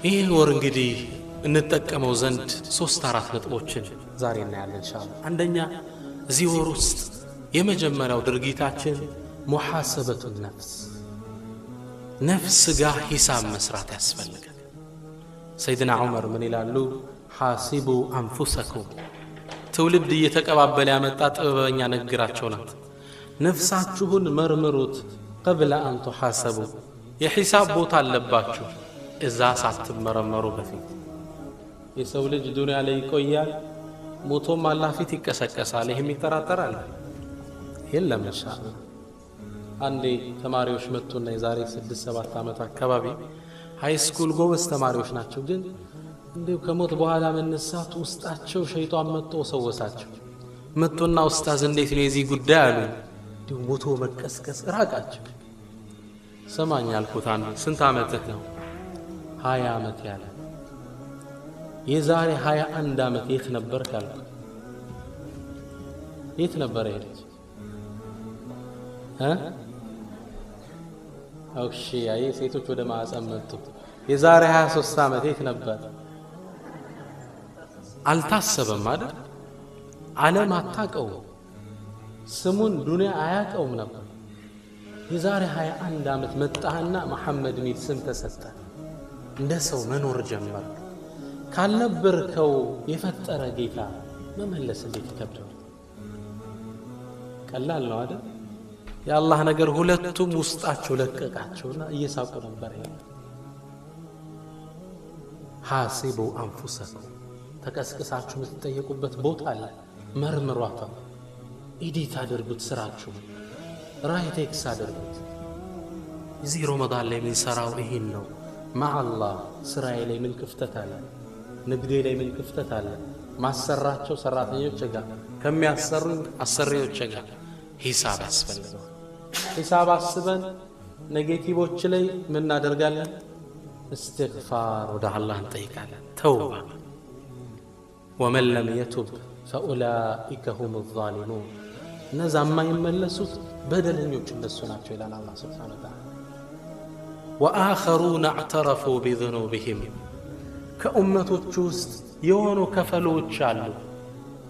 ይህ ወር እንግዲህ እንጠቀመው ዘንድ 3-4 ነጥቦችን ዛሬ እናያለን ኢንሻአላህ። አንደኛ እዚህ ወር ውስጥ የመጀመሪያው ድርጊታችን ሙሐሰበቱ ነፍስ ጋር ሂሳብ መስራት ያስፈልጋል። ሰይድና ዑመር ምን ይላሉ? ሐሲቡ አንፉሰኩም። ትውልድ እየተቀባበለ ያመጣ ጥበበኛ ንግግራቸው ናት። ነፍሳችሁን መርምሩት قبل أن تحاسبوا የሂሳብ ቦታ አለባችሁ እዛ ሳትመረመሩ በፊት። የሰው ልጅ ዱንያ ላይ ይቆያል፣ ሞቶም አላህ ፊት ይቀሰቀሳል። ይሄም ይተራተራል የለም ኢንሻአላህ። አንዴ ተማሪዎች መጡና የዛሬ 6-7 ዓመት አካባቢ ሃይ ስኩል ጎበዝ ተማሪዎች ናቸው፣ ግን እንዴው ከሞት በኋላ መነሳት ውስጣቸው ሸይጣን መጥቶ ሰወሳቸው። መጡና ኡስታዝ እንዴት ነው የዚህ ጉዳይ አሉ። እንዴው ሞቶ መቀስቀስ ራቃቸው። ሰማኝ አልኩት። አንዴ ስንት ዓመትህ ነው? 20 ዓመት ያለ። የዛሬ 21 ዓመት የት ነበር ካልኩ፣ የት ነበር ሄደች? እሺ አይ ሴቶች ወደ ማዕፀን መጡ። የዛሬ 23 ዓመት የት ነበር? አልታሰበም አይደል? ዓለም አታቀው፣ ስሙን ዱንያ አያቀውም ነበር። የዛሬ 21 ዓመት መጣህና መሐመድ ሚል ስም ተሰጠ። እንደ ሰው መኖር ጀመር። ካልነበርከው የፈጠረ ጌታ መመለስ እንዴት ይከብዳል? ቀላል ነው አይደል? የአላህ ነገር ሁለቱም ውስጣቸው ለቀቃቸውና እየሳቁ ነበር። ሐሲቡ አንፉሰኩም፣ ተቀስቅሳችሁ የምትጠየቁበት ቦታ አለ። መርምሯታ፣ ኢዲት አድርጉት ስራችሁ፣ ራይት ኤክስ አድርጉት። እዚህ ረመዳን ላይ የምንሰራው ይሄን ነው። ማአላህ ስራዬ ላይ ምን ክፍተት አለ? ንግዴ ላይ ምን ክፍተት አለ? ማሰራቸው ሰራተኞች ጋር ከሚያሰሩኝ አሰሪዎች ጋር ሂሳብ ያስፈልጋል። ሂሳብ አስበን ኔጌቲቮች ላይ ምን እናደርጋለን? እስትግፋር ወደ አላህ እንጠይቃለን፣ ተውባ። ወመን ለም የቱብ ፈኡላኢከ ሁሙ ዛሊሙን፣ እነዛ የማይመለሱት በደለኞች እነሱ ናቸው ይላል አላህ ሱብሓነሁ ወተዓላ። ወአኸሩነ አዕተረፉ ቢዙኑቢሂም፣ ከኡመቶች ውስጥ የሆኑ ከፈሎች አሉ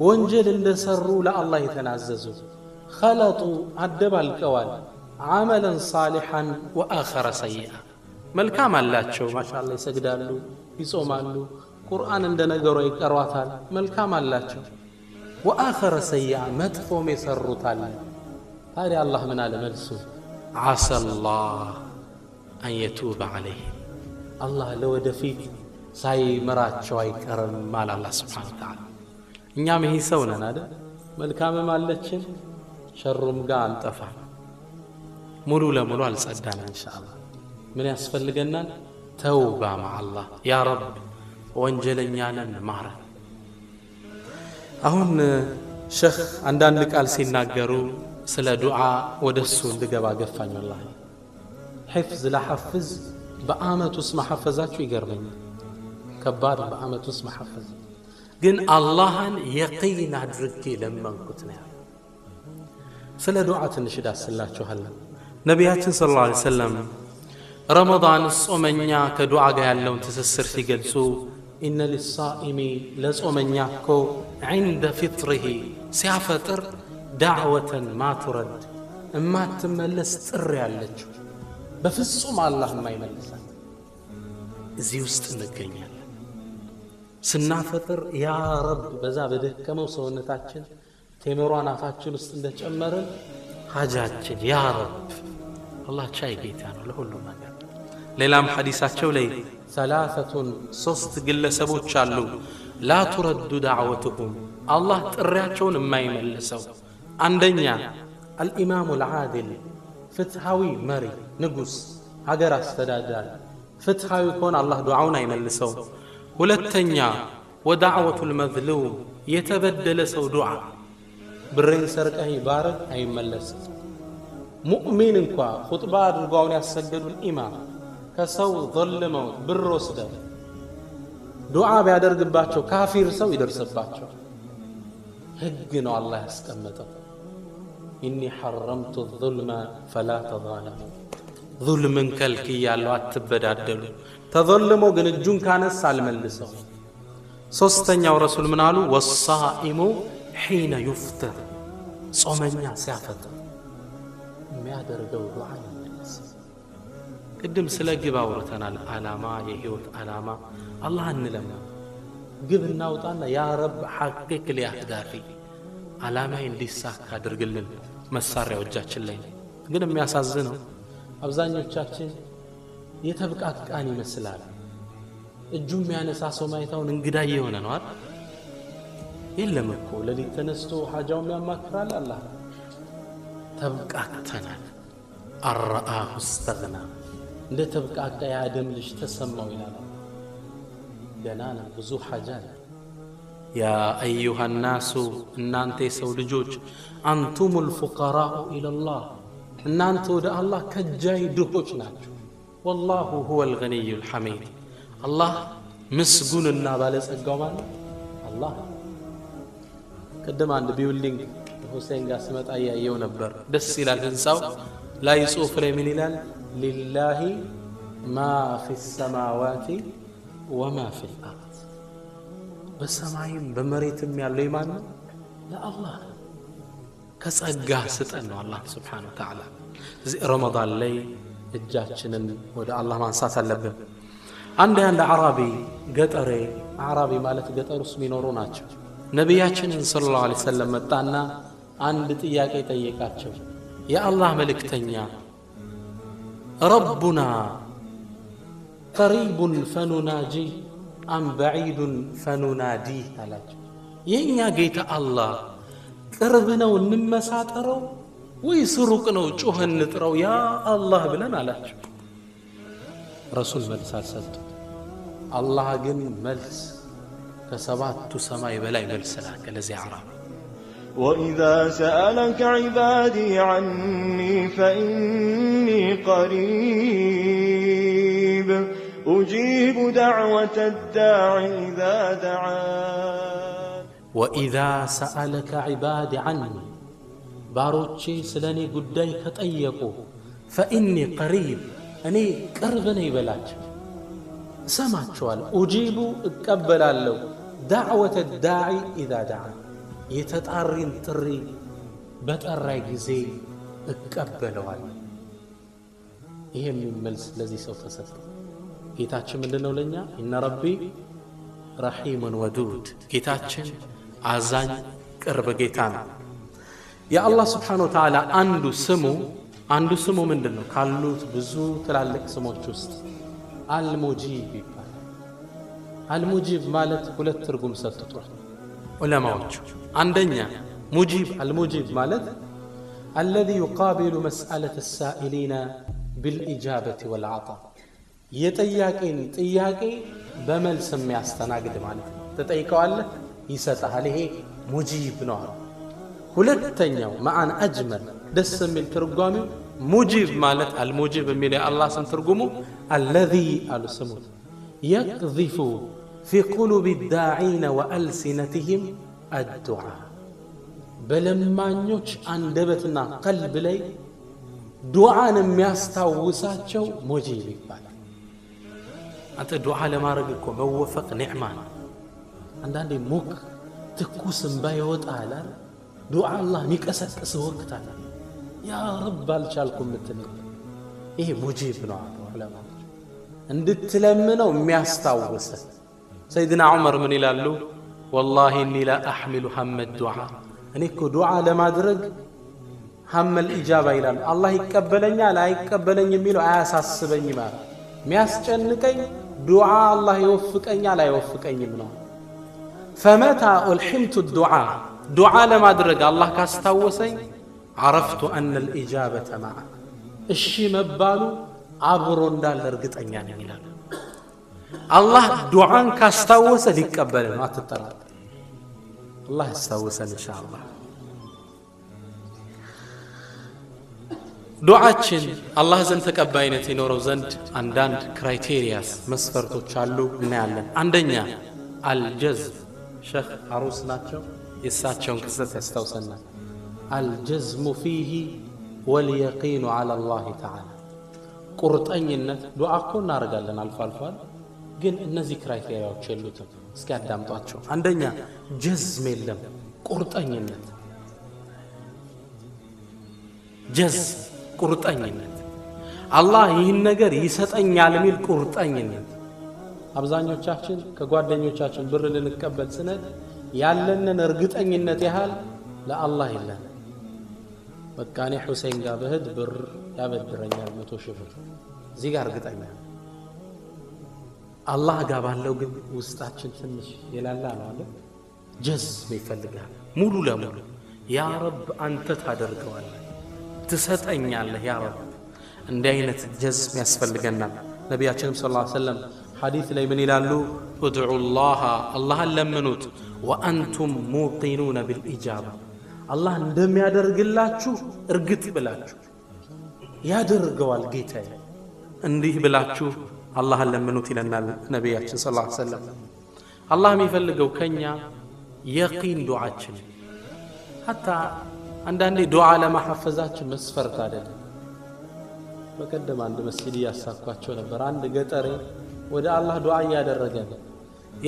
ወንጀል እንደሰሩ ለአላህ የተናዘዙ። ኸለጡ አደባልቀዋል፣ ዓመለን ሳሊሐን ወአኸረ ሰይአ፣ መልካም አላቸው ማሻአላህ፣ ይሰግዳሉ፣ ይጾማሉ፣ ቁርአን እንደ ነገሩ ይቀሯታል፣ መልካም አላቸው። ወአኸረ ሰይአ፣ መጥፎም የሰሩታል። ታዲያ አላህ ምን አለ መልሱ? ዓሰላህ አን የቱበ ዐለይሂም፣ አላህ ለወደፊት ሳይምራቸው አይቀርም አለ አላህ ሱብሓነሁ ወተዓላ። እኛም ይሄ ሰው ነን አይደል? መልካምም አለችን ሸሩም ጋር አንጠፋ፣ ሙሉ ለሙሉ አልጸዳን። ኢንሻአላህ ምን ያስፈልገናል? ተውባ ማአላህ። ያ ረብ ወንጀለኛ ነን ማረን። አሁን ሼኽ አንዳንድ ቃል ሲናገሩ ስለ ዱዓ ወደሱ እንድገባ ገፋኝ። ወላሂ ሒፍዝ ለሐፍዝ በአመት ውስጥ መሐፈዛችሁ ይገርመኛል። ከባድ በአመት ውስጥ መሐፈዝ፣ ግን አላህን የቂን አድርጌ ለመንኩት ነው። ስለ ዱዓ ትንሽ ዳስላችኋለሁ። ነቢያችን ሰለላሁ ዐለይሂ ወሰለም ረመዳን ጾመኛ ከዱዓ ጋር ያለውን ትስስር ሲገልጹ ኢነ ሊሳኢሚ፣ ለጾመኛ እኮ ዒንደ ፊጥሪሂ፣ ሲያፈጥር ዳዕወተን ማቱረድ፣ እማትመለስ ጥሪ ያለችው በፍጹም አላህ የማይመልሳት። እዚህ ውስጥ እንገኛለን። ስናፈጥር ያ ረብ በዛ በደከመው ሰውነታችን ቴምሯን አፋችን ውስጥ እንደጨመርን ሐጃችን ያ ረብ። አላህ ቻይ ጌታ ነው ለሁሉም ነገር። ሌላም ሐዲሳቸው ላይ ሰላሰቱን፣ 3 ግለሰቦች አሉ ላ ቱረዱ ዳዕወቱሁም፣ አላህ ጥሪያቸውን የማይመልሰው። አንደኛ አልኢማሙ ልዓድል፣ ፍትሃዊ መሪ፣ ንጉሥ፣ ሀገር አስተዳዳሪ ፍትሃዊ ከሆነ አላህ ዱዓውን አይመልሰው። ሁለተኛ ወዳዕወቱል መዝሉም፣ የተበደለ ሰው ዱዓ፣ ብሬን ሰርቀህ ባረክ አይመለስም። ሙእሚን እንኳ ኹጥባ አድርገውን ያሰገዱን ኢማም ከሰው ظلመው ብር ወስደው ዱዓ ቢያደርግባቸው ካፊር ሰው ይደርስባቸው። ህግ ነው አላህ ያስቀመጠው። ኢኒ ሐረምቱ الظልመ ፈላ ተዛለሙ፣ ዙልምን ከልክያለሁ አትበዳደሉ ተዘልሞ ግን እጁን ካነሳ አልመልሰው ሶስተኛው ረሱል ምን አሉ ወሳኢሙ ሒነ ይፍጥር ጾመኛ ሲያፈጥር የሚያደርገው ዱዓ ይመልስ ቅድም ስለ ግብ አውርተናል ዓላማ የህይወት ዓላማ አላህ እንለምና ግብ እናውጣና ያ ረብ ሐቂቅ ሊአህዳፊ ዓላማዬ እንዲሳካ አድርግልን መሳሪያው እጃችን ላይ ግን የሚያሳዝነው አብዛኞቻችን የተብቃቃን ይመስላል እጁም የሚያነሳ ሰው ማይታውን እንግዳ የሆነ ነው አይደል የለም እኮ ለሊት ተነስቶ ሐጃውን ያማክራል አላህ ተብቃቅተናል አርአሁ استغنى እንደ ተብቃቃ ያደም ልጅ ተሰማው ይላል ገናና ብዙ ሐጃ ያ አዩሃ الناس እናንተ ሰው ልጆች አንቱሙል ፉቀራኡ ኢለላህ እናንተ ወደ አላህ ከጃይ ድሆች ናችሁ والله هو الغني الحميد الله مسغوننا ባለጸጋው ማለት አላህ ቀደም አንድ ቢውልዲንግ ሁሴን ጋር ስመጣ ያየው ነበር ደስ ይላል ህንጻው ላይ ጽሁፍ ላይ ምን ይላል لله ما في السماوات وما في الارض በሰማይም በመሬትም ያለው ይማን ለአላህ ከጸጋ ስጠን ነው አላህ Subhanahu Wa Ta'ala እዚህ ረመዳን ላይ እጃችንን ወደ አላህ ማንሳት አለብን አንድ አረቢ ገጠሬ አረቢ ማለት ገጠር ውስጥ የሚኖሩ ናቸው ነብያችንን ሰለላሁ ዐለይሂ ወሰለም መጣና አንድ ጥያቄ ጠየቃቸው የአላህ መልእክተኛ ረቡና ቀሪቡን ፈኑናጂ አም በዒዱን ፈኑናዲ አላቸው የኛ ጌታ አላህ ቅርብ ነው እንመሳጠረው ወይስ ሩቅ ነው ጮኸን እንጥራው ያ አላህ ብለን አላቸው ረሱል መልስ አልሰጡ አላህ ግን መልስ ከሰባቱ ሰማይ በላይ መልስ ላከ ለዚህ አረብ وإذا سألك عبادي عني فإني قريب أجيب دعوة الداعي إذا دعان وإذا سألك عبادي عني باروتشي سلاني قداي كتأيقو فإني قريب أني قربني بلاج سمعت شوال أجيب اقبل له دعوة الداعي إذا دعان يتطارين تري بتقرأي جزي اقبلوا عليه ይሄም መልስ ለዚህ ሰው ተሰጠ ጌታችን ምንድነው ለኛ ኢነ ረቢ ረሂሙን ወዱድ ጌታችን አዛኝ ቅርብ ጌታ ነው የአላህ Subhanahu Wa Ta'ala አንዱ ስሙ ምንድነው ካሉት ብዙ ትላልቅ ስሞች ውስጥ አልሙጂብ ይባላል አልሙጂብ ማለት ሁለት ትርጉም ሰጥቷል ዑለማዎች አንደኛ ሙጂብ አልሙጂብ ማለት الذي يقابل مسألة السائلين بالإجابة والعطاء يتياكين تياكي بملس የሚያስተናግድ ማለት ነው ተጠይቀዋለህ ይሰጣል ይሄ ሙጂብ ነው ሁለተኛው ማአን አጅመል ደስ የሚል ትርጓሜው ሙጂብ ማለት አልሙጂብ የሚለው አላህ ስም ትርጉሙ الذي አልስሙት يقذف في قلوب الداعين وألسنتهم الدعاء በለማኞች አንደበትና ቀልብ ላይ ዱዓን የሚያስታውሳቸው ሙጂብ ይባላል አንተ ዱዓ ለማድረግ እኮ መወፈቅ ኒዕማ ነው አንዳንዴ ሙክ ትኩስም ባይወጣል ዱዓ አላህ የሚቀሰቅስ ወቅት አለ ያ ረብ አልቻልኩም ምትነው ይሄ ሙጂብ ነው ዑለማዎች እንድትለምነው የሚያስታውስ ሰይድና ዑመር ምን ይላሉ والله اني لا احمل هم الدعاء እኔ እኮ ዱዓ ለማድረግ هم الإجابة إلى الله يقبلني لا يقبلني የሚለው አያሳስበኝ ማለት የሚያስጨንቀኝ ዱዓ الله يوفقني لا يوفقني ነው فمتى ألحمت الدعاء دعاء ለማድረግ الله ካስታወሰኝ عرفت أن الإجابة معه እሺ መባሉ አብሮ እንዳለ እርግጠኛ ነኝ ይላል الله ዱዓን ካስታወሰ ሊቀበል ነው አትጠራጠር الله ያስታወሰን ኢንሻአላህ ዱዓችን አላህ ዘንድ ተቀባይነት ይኖረው ዘንድ አንዳንድ ክራይቴሪያስ መስፈርቶች አሉ እናያለን አንደኛ አልጀዝም ሼክ አሩስ ናቸው የሳቸውን ክስተት ያስታውሰናል الجزم فيه واليقين على الله تعالى ቁርጠኝነት ዱዓ እኮ እናደርጋለን አልፎ አልፎ ግን እነዚህ ክራይቴሪያዎች የሉትም እስኪ አዳምጧቸው አንደኛ ጀዝም የለም ቁርጠኝነት ጀዝም ቁርጠኝነት አላህ ይህን ነገር ይሰጠኛል የሚል ቁርጠኝነት አብዛኞቻችን ከጓደኞቻችን ብር ልንቀበል ስንል ያለንን እርግጠኝነት ያህል ለአላህ ይላል በቃ እኔ ሁሴን ጋር በህድ ብር ያበድረኛል 100,000 ብር እዚህ ጋር እርግጠኛ አላህ ጋር ባለው ግን ውስጣችን ትንሽ የላላ ነው አይደል ጀዝም ይፈልጋል ሙሉ ለሙሉ ያ ረብ አንተ ታደርገዋለህ ትሰጠኛለህ ያ ረብ እንዲህ አይነት ጀዝም ያስፈልገናል ነቢያችን ሰለላሁ ዐለይሂ ወሰለም ሐዲስ ላይ ምን ይላሉ ادعوا الله አላህን ለምኑት وانتم موقنون بالاجابه አላህ እንደሚያደርግላችሁ እርግጥ ብላችሁ ያደርገዋል ጌታዬ እንዲህ ብላችሁ አላህን ለምኑት ይለናል ነቢያችን ሰለላሁ ዐለይሂ ወሰለም አላህ የሚፈልገው ከኛ የቂን ዱዓችን حتى አንዳንዴ ዱዓ ለማሐፈዛችን መስፈርት አይደለም በቀደም አንድ መስጊድ ያሳኳቸው ነበር አንድ ገጠሬ ወደ አላህ ዱዓ ያደረገ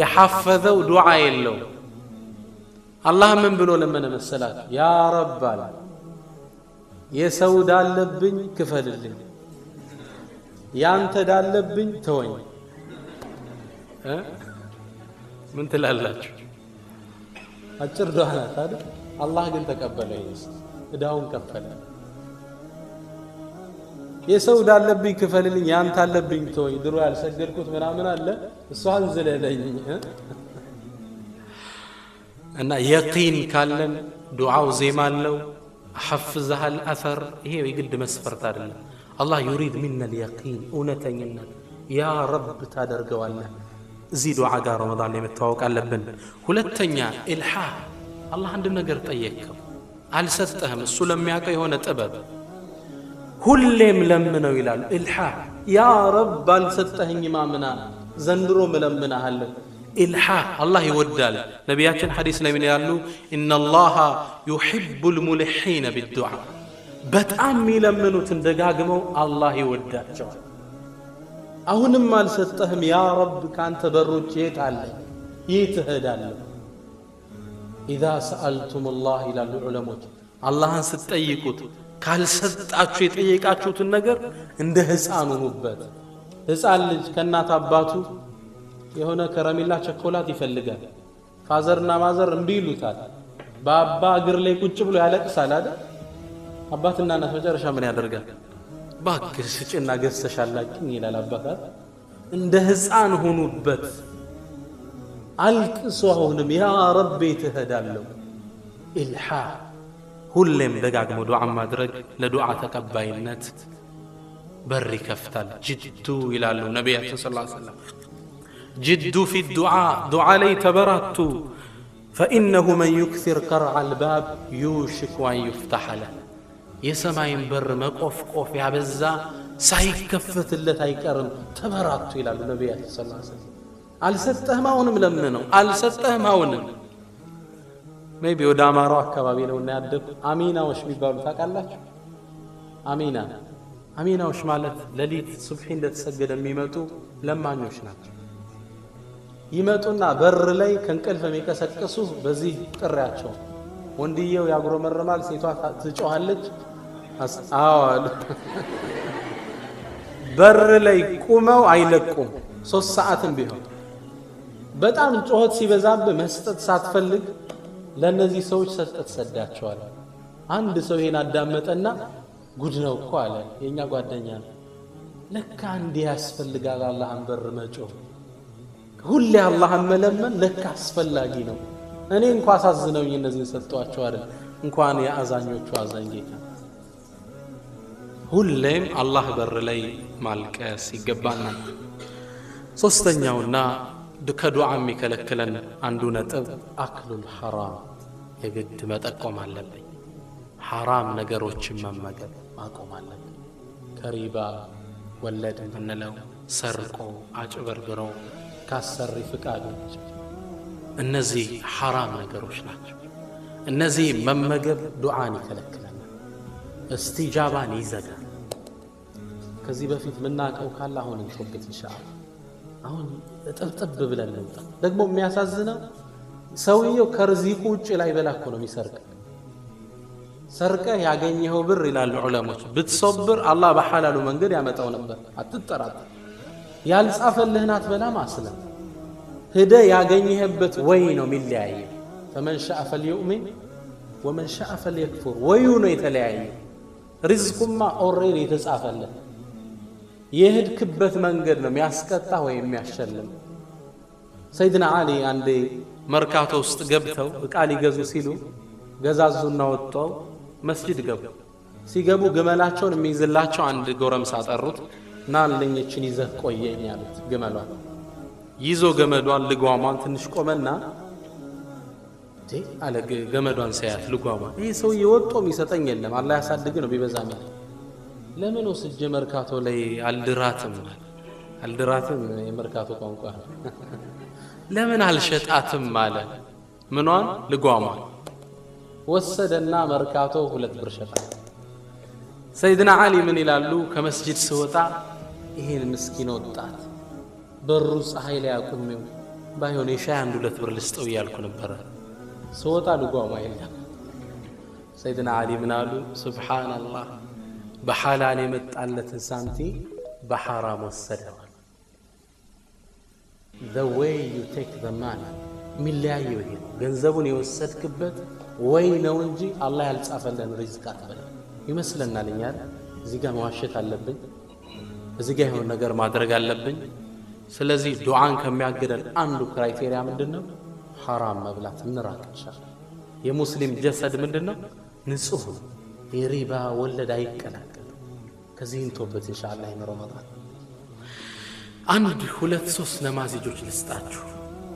የሐፈዘው ዱዓ የለው አላህ ምን ብሎ ለመነ መሰላችሁ ያ ረብ አለ የሰው ዳለብኝ ክፈልልኝ ያንተ ዳለብኝ ተወኝ ምን ትላላችሁ አጭር ዱዓ ናት አይደል አላህ ግን ተቀበለው እዳውን ከፈለ የሰው ዳለብኝ ክፈልልኝ ያንተ አለብኝ ተወኝ ድሮ ያልሰገድኩት ምናምን አለ እሷን ዝለለኝ እና የቂን ካለን ዱዓው ዜማ አለው حفظها الاثر ይሄ የግድ መስፈርት አይደለም አላህ يريد منا اليقين እውነተኝነት ያ ረብ ታደርገዋለህ እዚህ ዱዓ ጋር ረመዳን ላይ መተዋወቅ አለብን ሁለተኛ ኢልሃ አላህ አንድ ነገር ጠየቀው አልሰጠህም እሱ ለሚያውቀው የሆነ ጥበብ ሁሌም ለምነው ይላል ኢልሃ ያ ረብ አልሰጠህኝ ማምና ዘንድሮ መለምናለሁ ኢልሃ አላህ ይወዳል ነቢያችን ሐዲስ ላይ ምን ይላሉ ኢነላህ يحبul ሙልሂን بالدعاء በጣም ይለምኑትን ደጋግመው አላህ ይወዳቸዋል አሁንም አልሰጠህም ያ ረብ ካንተ በሮች የት አለ የት እሄዳለሁ اذا سالتم الله ይላሉ ዑለሞች አላህን ስትጠይቁት ካልሰጣችሁ የጠየቃችሁትን ነገር እንደ ህፃን ሁኑበት ህፃን ልጅ ከናት አባቱ የሆነ ከረሜላ ቸኮላት ይፈልጋል ፋዘርና ማዘር እንቢ ይሉታል በአባ እግር ላይ ቁጭ ብሎ ያለቅሳል አይደል አባትና እናት መጨረሻ ምን ያደርጋል ባክሽ ስጭና ገዝተሻላችሁ ይላል አባታት እንደ ህፃን ሁኑበት አልቅሱ አሁንም ያ ረብ ትሄዳለሁ ኢልሃ ሁሌም ደጋግሞ ዱዓ ማድረግ ለዱዓ ተቀባይነት በር ይከፍታል ጅዱ ይላሉ ነቢያችን ሰለላሁ ዐለይሂ ወሰለም جد في الدعاء دعاء لي تبرت فإنه من يكثر قرع الباب يوشك أن يفتح له يسمعين بر مقف قف يا بزا سايكفت اللي تايكرم تبرت إلى النبي صلى الله عليه وسلم አልሰጠህ ማውንም ለምነው አልሰጠህ ማውንም ሜቢ ወደ አማራው አካባቢ ነውና ያደኩ አሚናዎች የሚባሉ ታውቃላችሁ አሚናዎች ማለት ለሊት ሱብሂ እንደተሰገደ የሚመጡ ለማኞች ናቸው ይመጡና በር ላይ ከንቀልፍ የሚቀሰቅሱ በዚህ ጥሪያቸው ወንድየው ያጉረመረማል ሴቷ ትጮሃለች አዋል በር ላይ ቆመው አይለቁም 3 ሰዓትም ቢሆን በጣም ጮህት ሲበዛብ መስጠት ሳትፈልግ ለነዚህ ሰዎች ሰጠት ሰዳቸዋል አንድ ሰው ይሄን አዳመጠና ጉድ ነው እኮ አለ የኛ ጓደኛ ለካ እንዲህ ያስፈልጋል አላህን በር መጮህ ሁሌ አላህን መለመን ለካ አስፈላጊ ነው እኔ እንኳን አሳዝነውኝ እነዚህ ሰጥቷቸው አይደል እንኳን ያዛኞቹ አዛኝ ጌታ ሁሌም አላህ በር ላይ ማልቀስ ይገባናል ሶስተኛውና ከዱዓ የሚከለክለን አንዱ ነጥብ አክሉል ሐራም የግድ መጠቆም አለብኝ ሐራም ነገሮችን መመገብ ማቆም አለብኝ ከሪባ ወለድ ምንለው ሰርቆ አጭበርብሮ ካሰሪ ፍቃዶች እነዚህ ሐራም ነገሮች ናቸው እነዚህ መመገብ ዱዓን ይከለክለናል እስቲጃባን ይዘጋል ከዚህ በፊት ምናቀው ካለ አሁን እንቶበት ኢንሻአላህ አሁን ጥብጥብ ብለን ነው ደግሞ የሚያሳዝነው ሰውየው ከርዚቁ ውጭ ላይ በላኮ ነው የሚሰርቅ ሰርቀ ያገኘው ብር ይላሉ ዑለሞች ብትሶብር አላህ በሐላሉ መንገድ ያመጣው ነበር አትጠራጠር ያልጻፈልህናት በላም አስለም ሄደ ያገኘህበት ወይ ነው ሚለያይ فمن شاء فليؤمن ومن شاء فليكفر ወዩ ነው የተለያየ ሪዝቁማ ኦሬዲ የተጻፈለት የሄድክበት መንገድ ነው የሚያስቀጣ ወይ የሚያሸልም ሰይድና አሊ አንዴ መርካቶ ውስጥ ገብተው ዕቃ ሊገዙ ሲሉ ገዛዙና ወጣው መስጂድ ገቡ ሲገቡ ግመላቸውን የሚይዝላቸው አንድ ጎረምሳ ጠሩት ናልኝችን ይዘህ ቆየኝ ያሉት ግመሏን ይዞ ገመዷን ልጓሟን ትንሽ ቆመና አለ ገመዷን ሳያት ልጓሟ ይሄ ሰው ይወጣ የሚሰጠኝ የለም አላህ ያሳድግ ነው ቢበዛም ለምን ወስጄ መርካቶ ላይ አልድራትም የመርካቶ ቋንቋ ለምን አልሸጣትም አለ ምኗን ልጓሟን ወሰደና መርካቶ 2 ብር ሸጣ ሰይድና አሊ ምን ይላሉ ከመስጂድ ሲወጣ ይሄን ምስኪን ወጣት በሩ ፀሐይ ላይ አቁሜው ባይሆን የሻይ 1-2 ብር ልስጠው ያልኩ ነበር ሲወጣ ልጓሟ የለም ሰይድና አሊ ምን አሉ ሱብሃንአላህ በሐላል የመጣለትን ሳንቲ በሐራም ወሰደው the way you take the money ሚለያየው ይሄ ገንዘቡን የወሰድክበት ወይ ነው እንጂ አላህ ያልጻፈልን ሪዝቅ አትበል ይመስለናል እኛ እዚህ ጋር መዋሸት አለብኝ እዚህ ጋር የሆነ ነገር ማድረግ አለብኝ ስለዚህ ዱዓን ከሚያገደን አንዱ ክራይቴሪያ ምንድነው ሐራም መብላት እንራቅ ኢንሻአላህ የሙስሊም ጀሰድ ምንድነው ንጹህ የሪባ ወለድ አይቀላቀል ከዚህ እንቶበት ኢንሻአላህ ረመዳን 1-2-3 ነማዚጆች ልስጣችሁ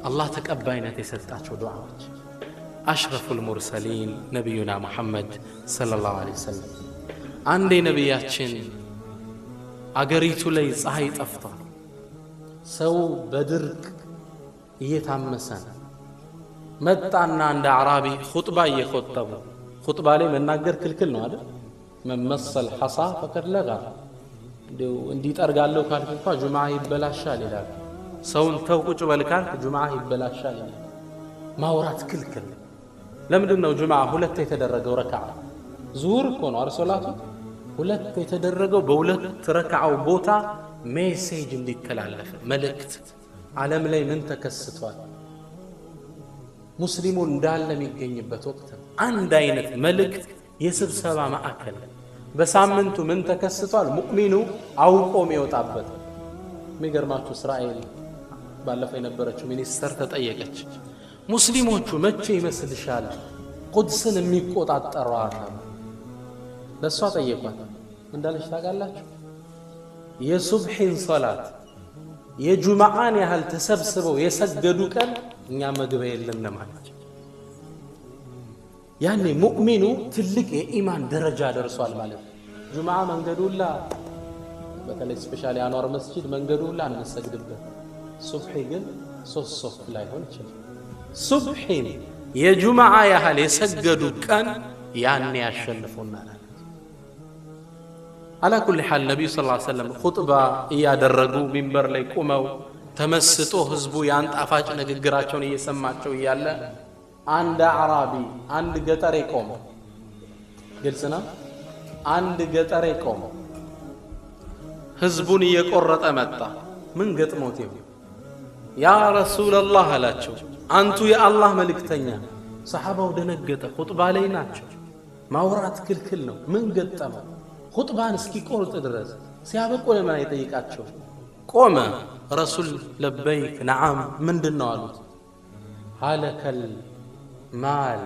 አላህ ተቀባይነት የሰጣቸው ዱዓዎች አሽረፉል ሙርሰሊን ነብዩና መሐመድ ሰለላሁ ዐለይሂ ወሰለም አንዴ ነብያችን አገሪቱ ላይ ፀሐይ ጠፍቷል ሰው በድርቅ እየታመሰ መጣና እንደ አራቢ ኹጥባ እየخطቡ ኹጥባ ላይ መናገር ክልክል ነው አይደል መመሰል ሐሳ ፈቀድ ለጋ እንዲጠርጋለው ካልኩ ጁማዓ ይበላሻል ይላል ሰውን ተውቁጭ በልካል ጁማዓ ይበላሻል ይላል ማውራት ክልክል ለምንድነው ጁማዓ 2 የተደረገው ረካዓ ዙሁር እኮ ነው አርሶላቱ 2 የተደረገው በ2 ረካዓው ቦታ ሜሴጅ እንዲተላለፍ መልእክት ዓለም ላይ ምን ተከስቷል ሙስሊሙ እንዳለ የሚገኝበት ወቅት አንድ አይነት መልእክት የስብሰባ ማዕከል በሳምንቱ ምን ተከስቷል ሙእሚኑ አውቆ የሚወጣበት የሚገርማችሁ እስራኤል ባለፈው የነበረችው ሚኒስተር ተጠየቀች ሙስሊሞቹ መቼ ይመስልሻል ቁድስን የሚቆጣጠሯት ለሷ ጠየቋት እንዳለች ታውቃላችሁ የሱብሂን ሶላት የጁማዓን ያህል ተሰብስበው የሰገዱ ቀን እኛ መግበ የለም ማለት ያኔ ሙእሚኑ ትልቅ የኢማን ደረጃ ደርሷል ማለት ጁማዓ መንገዱላ በተለይ ስፔሻሊ አንዋር መስጂድ መንገዱላ አንሰግድበት ሱብሂ ግን 3 ሶፍ ላይ ሆነ ይችላል ሱብሂን የጁማዓ ያህል የሰገዱ ቀን ያኔ ያሸንፉናል على كل حال النبي صلى الله عليه وسلم خطبه እያደረጉ ሚንበር ላይ ቆመው ተመስጦ ህዝቡ ያን ጣፋጭ ንግግራቸውን እየሰማቸው ይያለ አንድ አራቢ አንድ ገጠሬ ቆመ ግልጽ ነው አንድ ገጠሬ ቆመ ህዝቡን እየቆረጠ መጣ ምን ገጥሞት ይሁን ያ ረሱላህ አላቸው አንቱ የአላህ መልእክተኛ ሰሃባው ደነገጠ ኹጥባ ላይ ናቸው ማውራት ክልክል ነው ምን ገጠመ ኹጥባን እስኪ ቆርጥ ድረስ ሲያበቁ ለምን አይጠይቃቸው ቆመ ረሱል ለበይክ ነዓም ምንድነው አሉት ሃለከል ማል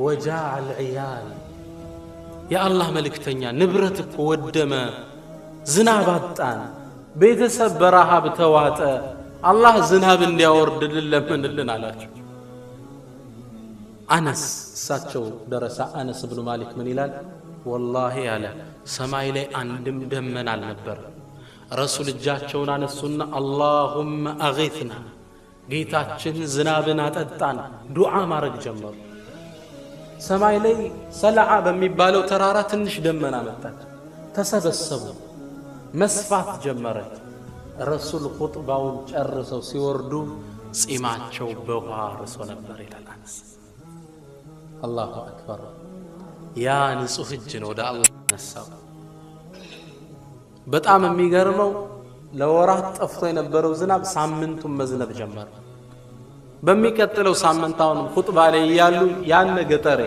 ወጃዕ العيال يا الله መልእክተኛ ንብረት እኮ ወደመ ዝናብ አጣን ቤተሰብ በረሃብ ተዋጠ አላህ ዝናብ እንዲያወርድልን ለምንልን አላቸው አነስ እሳቸው ደረሳ አነስ ኢብኑ ማሊክ ምን ይላል والله ያለ ሰማይ ላይ አንድም ደመና አልነበር ረሱል እጃቸውን አነሱና اللهم اغثنا ጌታችን ዝናብን አጠጣን ዱዓ ማድረግ ጀመሩ ሰማይ ላይ ሰልዓ በሚባለው ተራራ ትንሽ ደመና መጣች ተሰበሰቡ መስፋት ጀመረች። ረሱል ኹጥባውን ጨርሰው ሲወርዱ ጺማቸው በውሃ ርሶ ነበር ይላል አነስ። አላሁ አክበር። ያ ንጹህ እጅ ነው ወደ አላህ ነሳው። በጣም የሚገርመው ለወራት ጠፍቶ የነበረው ዝናብ ሳምንቱን መዝነብ ጀመረ። በሚቀጥለው ሳምንት አሁንም ኹጥባ ላይ ያሉ ያን ገጠሬ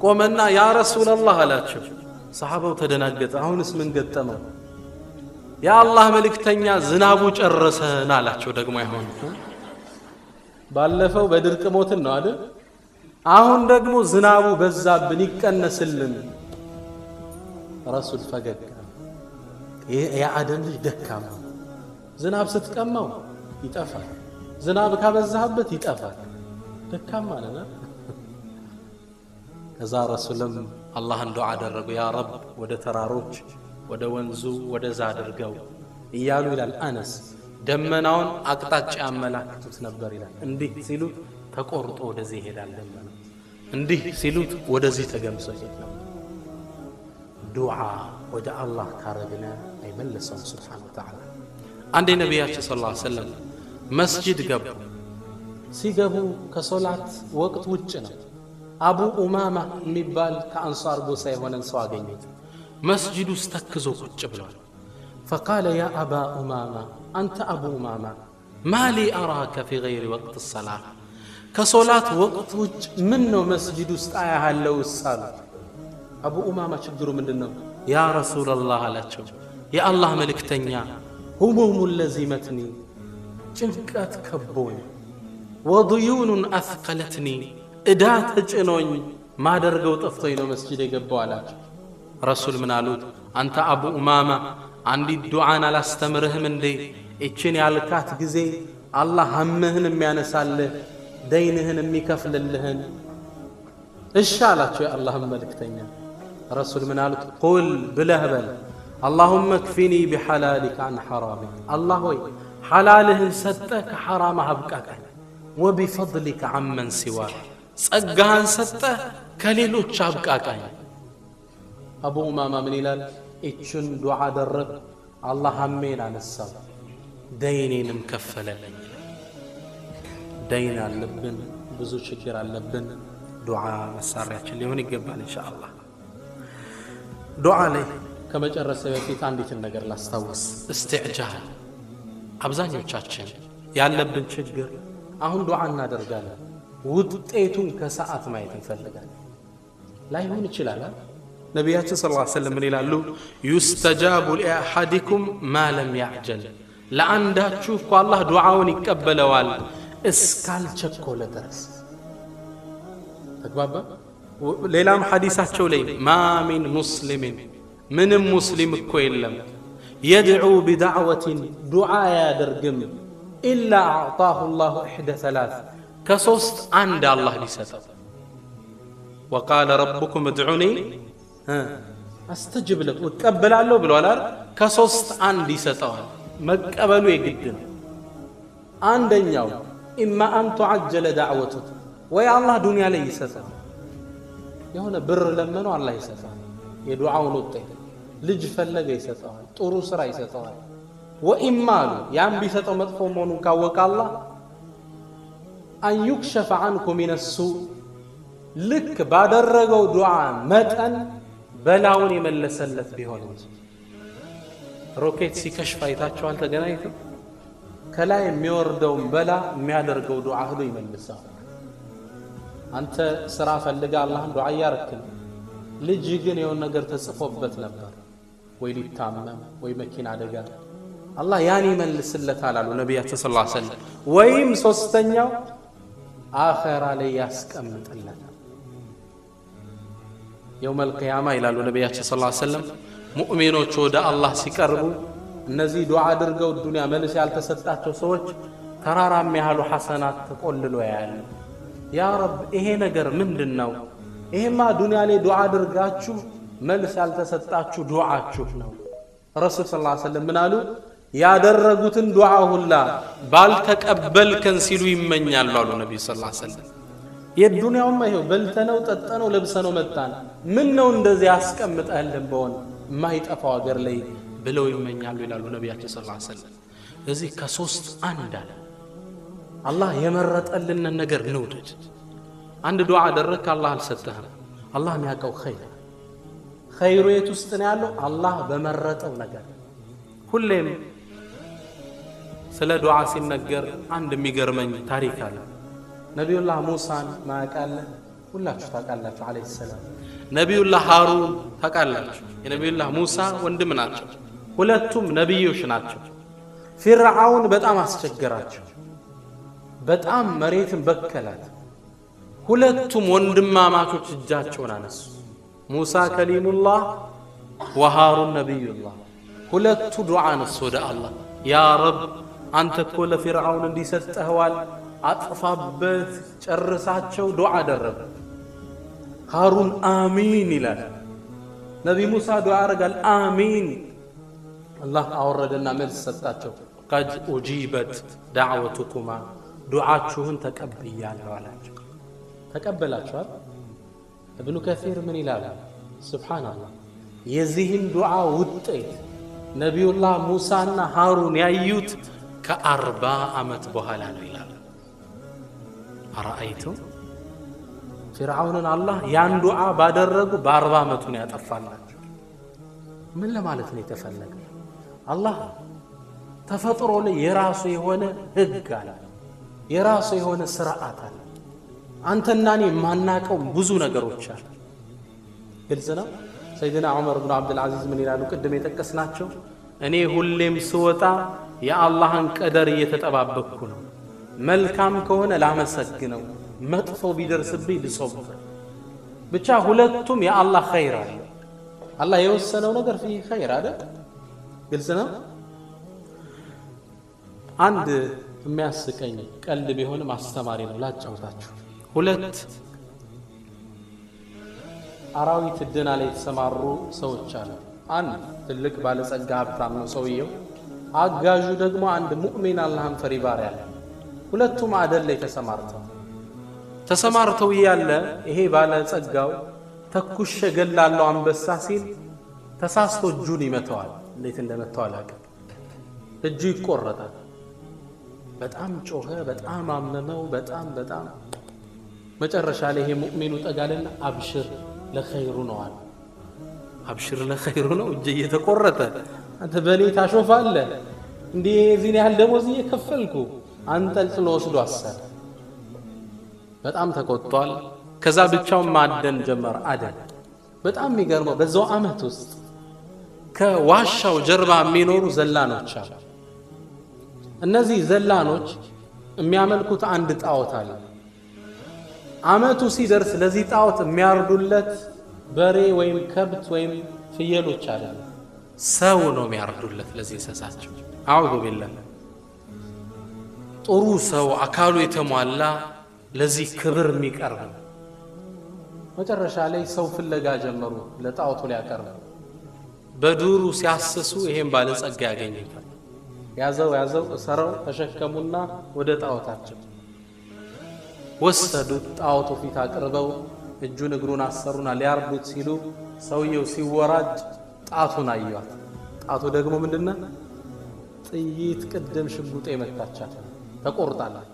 ቆመና ያ ረሱላህ አላቸው። ሰሃባው ተደናገጠ። አሁንስ ምን ገጠመው? ያ አላህ መልእክተኛ ዝናቡ ጨረሰን አላቸው። ደግሞ አይሆን ባለፈው በድርቅ ሞትን ነው አይደል? አሁን ደግሞ ዝናቡ በዛብን ይቀነስልን። ረሱል ፈገግ። ያ አደም ልጅ ደካማ፣ ዝናብ ስትቀማው ይጠፋል፣ ዝናብ ካበዛህበት ይጠፋል። ደካማ ነና። ከዛ ረሱልም አላህን ዱዓ አደረጉ። ያ ረብ ወደ ተራሮች ወደ ወንዙ ወደዛ አድርገው እያሉ ይላል አነስ። ደመናውን አቅጣጫ ያመላክቱት ነበር ይላል። እንዲህ ሲሉት ተቆርጦ ወደዚህ ይሄዳል ደመና፣ እንዲህ ሲሉት ወደዚህ ተገምሶ ይሄዳል። ዱዓ ወደ አላህ ካረግነ አይመለሰውም ሱብሓነሁ ወተዓላ። አንዴ ነቢያችን ሰለላሁ ዐለይሂ ወሰለም መስጂድ ገቡ። ሲገቡ ከሶላት ወቅት ውጭ ነው። አቡ ኡማማ የሚባል ከአንሷር ጎሳ የሆነን ሰው አገኙት። መስጂድ ውስጥ ተክዞ ቁጭ ብሏል። فقال يا أبا أمامة أنت أبو أمامة ما لي أراك في غير وقت الصلاة كصلاة وقت منه مسجد استعيها اللو الصلاة. أبو أمامة شجروا منه يا رسول الله لا تشوف يا الله ملك تنيا هموم لزمتني جنكات كبوني وضيون أثقلتني إدات جنوني ما درقوا طفطين مسجد يقبوا علاج. رسول من قالوا أنت أبو أمامة عندي الدعاء على استمرهم اللي إتشيني على كات جزي الله همهن ميانساله دينهن ميكفل لهن الشالات يا الله ملك تنيا. رسول من قالوا قل بلهبل اللهم اكفني بحلالك عن حرامك. الله هو حلالهن ستك حرامها بكاك وبفضلك عمن سواك ጸጋህን ሰጠህ ከሌሎች አብቃቃኝ። አቡ ኡማማ ምን ይላል? እችን ዱዓ አደረግ አላህ ሐሜን አነሳው ደይኔንም ከፈለልኝ። ደይን አለብን፣ ብዙ ችግር አለብን። ዱዓ መሳሪያችን ሊሆን ይገባል ኢንሻአላህ። ዱዓ ላይ ከመጨረሻ በፊት አንዲትን ነገር ላስታውስ። እስትዕጃል አብዛኞቻችን ያለብን ችግር አሁን ዱዓ እናደርጋለን፣ ውጤቱን ከሰዓት ማየት እንፈልጋለን። ላይሆን ይችላል። ነቢያችን ሰለላሁ ዐለይሂ ወሰለም ምን ይላሉ? ዩስተጃቡ ሊአሐዲኩም ማ ለም ያዕጀል። ለአንዳችሁ እኮ አላህ ዱዓውን ይቀበለዋል እስካልቸኮለ ድረስ። ተግባባ። ሌላም ሐዲሳቸው ላይ ማ ሚን ሙስሊሚን ምንም ሙስሊም እኮ የለም የድዑ ቢዳዕወትን ዱዓ ያደርግም ኢላ አዕጣሁ ላሁ ኢሕደ ሰላስ ከሶስት አንድ አላህ ሊሰጠው። ወቃለ ረቡኩም እድዑኒ አስተጅብ ለኩም እቀበላለሁ ብሏል። ከሶስት አንድ ይሰጠዋል። መቀበሉ የግድ ነው። አንደኛው ኢማ አን ቱዐጀለ ዳዕወቱሁ ወይ አላህ ዱንያ ላይ ይሰጠዋል። የሆነ ብር ለመነው አላህ ይሰጠዋል የዱዓውን ውጤት። ልጅ ፈለገ ይሰጠዋል፣ ጥሩ ስራ ይሰጠዋል። ወኢማ አሉ ያን ቢሰጠው መጥፎ መሆኑን ካወቀ አላህ አን ዩክሸፈ ዐንኩ ሚነ ሱእ ልክ ባደረገው ዱዓ መጠን በላውን የመለሰለት ቢሆን እንጂ። ሮኬት ሲከሽፍ አይታችኋል? ተገናኝተው ከላይ የሚወርደውን በላ የሚያደርገው ዱዓ ሁሉ ይመልሳል። አንተ ስራ ፈልጋ አላህን ዱዓ ያረክል። ልጅ ግን የሆነ ነገር ተጽፎበት ነበር ወይ ሊታመም ወይ መኪና አደጋ አላህ ያን ይመልስለታል አሉ ነቢያችን ሰለላሁ ዐለይሂ ወሰለም። ወይም ሶስተኛው አኺራ ላይ ያስቀምጥለታል። የውመል ቂያማ ይላሉ ነቢያችን ሰለላሁ ዐለይሂ ወሰለም ሙእሚኖች ወደ አላህ ሲቀርቡ እነዚህ ዱዓ አድርገው ዱንያ መልስ ያልተሰጣቸው ሰዎች ተራራም ያህሉ ሐሰናት ተቆልሎ ያያሉ። ያ ረብ ይሄ ነገር ምንድነው? ይሄማ ዱንያ ላይ ዱዓ አድርጋችሁ መልስ ያልተሰጣችሁ ዱዓችሁ ነው። ረሱል ሰለላሁ ዐለይሂ ወሰለም ምን አሉ? ያደረጉትን ዱዓ ሁላ ባልተቀበልከን ሲሉ ይመኛሉ አሉ ነብዩ ሰለላሁ ዐለይሂ ወሰለም። የዱንያውማ ይሄው በልተነው ጠጠነው ለብሰነው መጣን። ምን ነው እንደዚህ አስቀምጠህልን በሆነ የማይጠፋው አገር ላይ ብለው ይመኛሉ ይላሉ ነቢያችን ሰለላሁ ዐለይሂ ወሰለም። እዚህ ከሶስት አንድ አለ። አላህ የመረጠልን ነገር እንውደድ። አንድ ዱዓ አደረክ አላህ አልሰጠህም። አላህ የሚያውቀው ኸይሩ የት ውስጥ ነው ያለው? አላህ በመረጠው ነገር። ሁሌም ስለ ዱዓ ሲነገር አንድ የሚገርመኝ ታሪክ አለ። ነቢዩላህ ሙሳን ማያውቃለ? ሁላችሁ ታውቃላችሁ አለይሂ ሰላም። ነቢዩላህ ሃሩን ታውቃላችሁ? የነቢዩላህ ሙሳ ወንድም ናቸው። ሁለቱም ነቢዮች ናቸው። ፊርዓውን በጣም አስቸገራቸው። በጣም መሬትን በከላት። ሁለቱም ወንድማማቾች እጃቸውን አነሱ። ሙሳ ከሊሙላህ ወሃሩን ነቢዩላህ። ሁለቱ ዱዓ አነሱ ወደ አላህ። ያ ረብ አንተ እኮ ለፊርዓውን እንዲሰጠኸዋል፣ አጥፋበት፣ ጨርሳቸው። ዱዓ አደረገ። ሃሩን አሚን ይላል። ነቢ ሙሳ ዱዓ ያደርጋል፣ አሚን። አላህ አወረደና መልስ ሰጣቸው። ቀድ ኡጂበት ዳዕወቱኩማ፣ ዱዓችሁን ተቀብያለሁ አላቸው። ተቀበላችኋል? እብኑ ከሲር ምን ይላል? ሱብሓነላህ የዚህን ዱዓ ውጤት ነቢዩላህ ሙሳና ሃሩን ያዩት ከ40 ዓመት በኋላ ነው ይላል። አረአይቱ ፊርዓውንን አላህ ያን ዱዓ ባደረጉ በ40 ዓመቱ ነው ያጠፋላቸው። ምን ለማለት ነው የተፈለገ? አላህ ተፈጥሮ ላይ የራሱ የሆነ ህግ አለ፣ የራሱ የሆነ ስርዓት አለ። አንተና እኔ የማናቀው ብዙ ነገሮች አሉ። ግልጽ ነው። ሰይድና ዑመር ብን አብዱል አዚዝ ምን ይላሉ? ቅድም የጠቀስናቸው እኔ ሁሌም ስወጣ የአላህን ቀደር እየተጠባበቅኩ ነው። መልካም ከሆነ ላመሰግነው፣ መጥፎ ቢደርስብኝ ልሶብር። ብቻ ሁለቱም የአላህ ኸይር አለ። አላህ የወሰነው ነገር ፊህ ኸይር አይደል? ግልጽ ነው። አንድ የሚያስቀኝ ቀልድ ቢሆንም አስተማሪ ነው፣ ላጫውታችሁ። ሁለት አራዊት እድና ላይ የተሰማሩ ሰዎች አሉ። አንድ ትልቅ ባለጸጋ ሀብታም ነው ሰውየው። አጋዡ ደግሞ አንድ ሙእሚን አላህን ፈሪ ባሪያ አለ። ሁለቱም አደን ላይ ተሰማርተው እያለ ይሄ ባለጸጋው ተኩሽ ገላለው አንበሳ ሲል ተሳስቶ እጁን ይመታዋል። እንዴት እንደመታው አላውቅም። እጁ ይቆረጣል። በጣም ጮኸ፣ በጣም አመመው። በጣም መጨረሻ ላይ ይሄ ሙእሚኑ ጠጋለና አብሽር ለኸይሩ ነው አለ። አብሽር ለኸይሩ ነው? እጄ እየተቆረጠ አንተ በኔ ታሾፋለህ እንዴ? እዚህን ያህል ደሞዝ እየከፈልኩ አንጠልጥሎ ወስዶ አሰረ። በጣም ተቆጥቷል። ከዛ ብቻውን ማደን ጀመረ። አደን በጣም የሚገርመው በዛው ዓመት ውስጥ ከዋሻው ጀርባ የሚኖሩ ዘላኖች አሉ። እነዚህ ዘላኖች የሚያመልኩት አንድ ጣዖት አለ። ዓመቱ ሲደርስ ለዚህ ጣዖት የሚያርዱለት በሬ ወይም ከብት ወይም ፍየሎች አለ። ሰው ነው የሚያርዱለት ለዚህ እንስሳቸው። አዑዙ ቢላህ። ጥሩ ሰው አካሉ የተሟላ ለዚህ ክብር የሚቀርብ። መጨረሻ ላይ ሰው ፍለጋ ጀመሩ ለጣዖቱ ሊያቀርቡ። በዱሩ ሲያስሱ ይሄን ባለጸጋ ያገኙታል። ያዘው እሰረው ተሸከሙና ወደ ጣዖታቸው ወሰዱት። ጣዖቱ ፊት አቅርበው እጁን እግሩን አሰሩና ሊያርዱት ሲሉ ሰውየው ሲወራጅ ጣቱን አዩት። ጣቱ ደግሞ ምንድነው? ጥይት ቅድም ሽጉጥ የመታቻት ተቆርጣላች።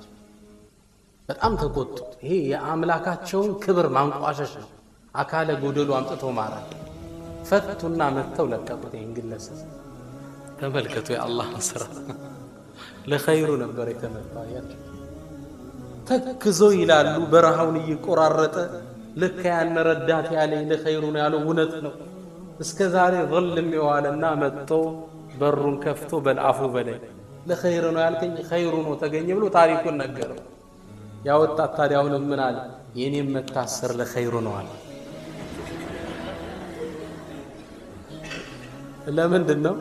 በጣም ተቆጡ። ይሄ የአምላካቸውን ክብር ማንቋሸሽ ነው። አካለ ጎደሉ አምጥቶ ማራት። ፈቱና መተው ለቀቁት። ይሄን ግለሰብ ተመልከቱ። የአላህ ስራ ለኸይሩ ነበር የተመታው። ተክዞ ይላሉ በረሃውን እየቆራረጠ ልክ ያን ረዳት ያለኝ ለኸይሩ ነው ያለው እውነት ነው። እስከ ዛሬ ظلም የዋለና መጥቶ በሩን ከፍቶ በልአፉ በላይ ለኸይሩ ነው ያልከኝ ኸይሩ ነው ተገኘ ብሎ ታሪኩን ነገረው። ያወጣት ታዲያውን ምን አለ? የኔም መታሰር ለኸይሩ ነው አለ። ለምንድን ነው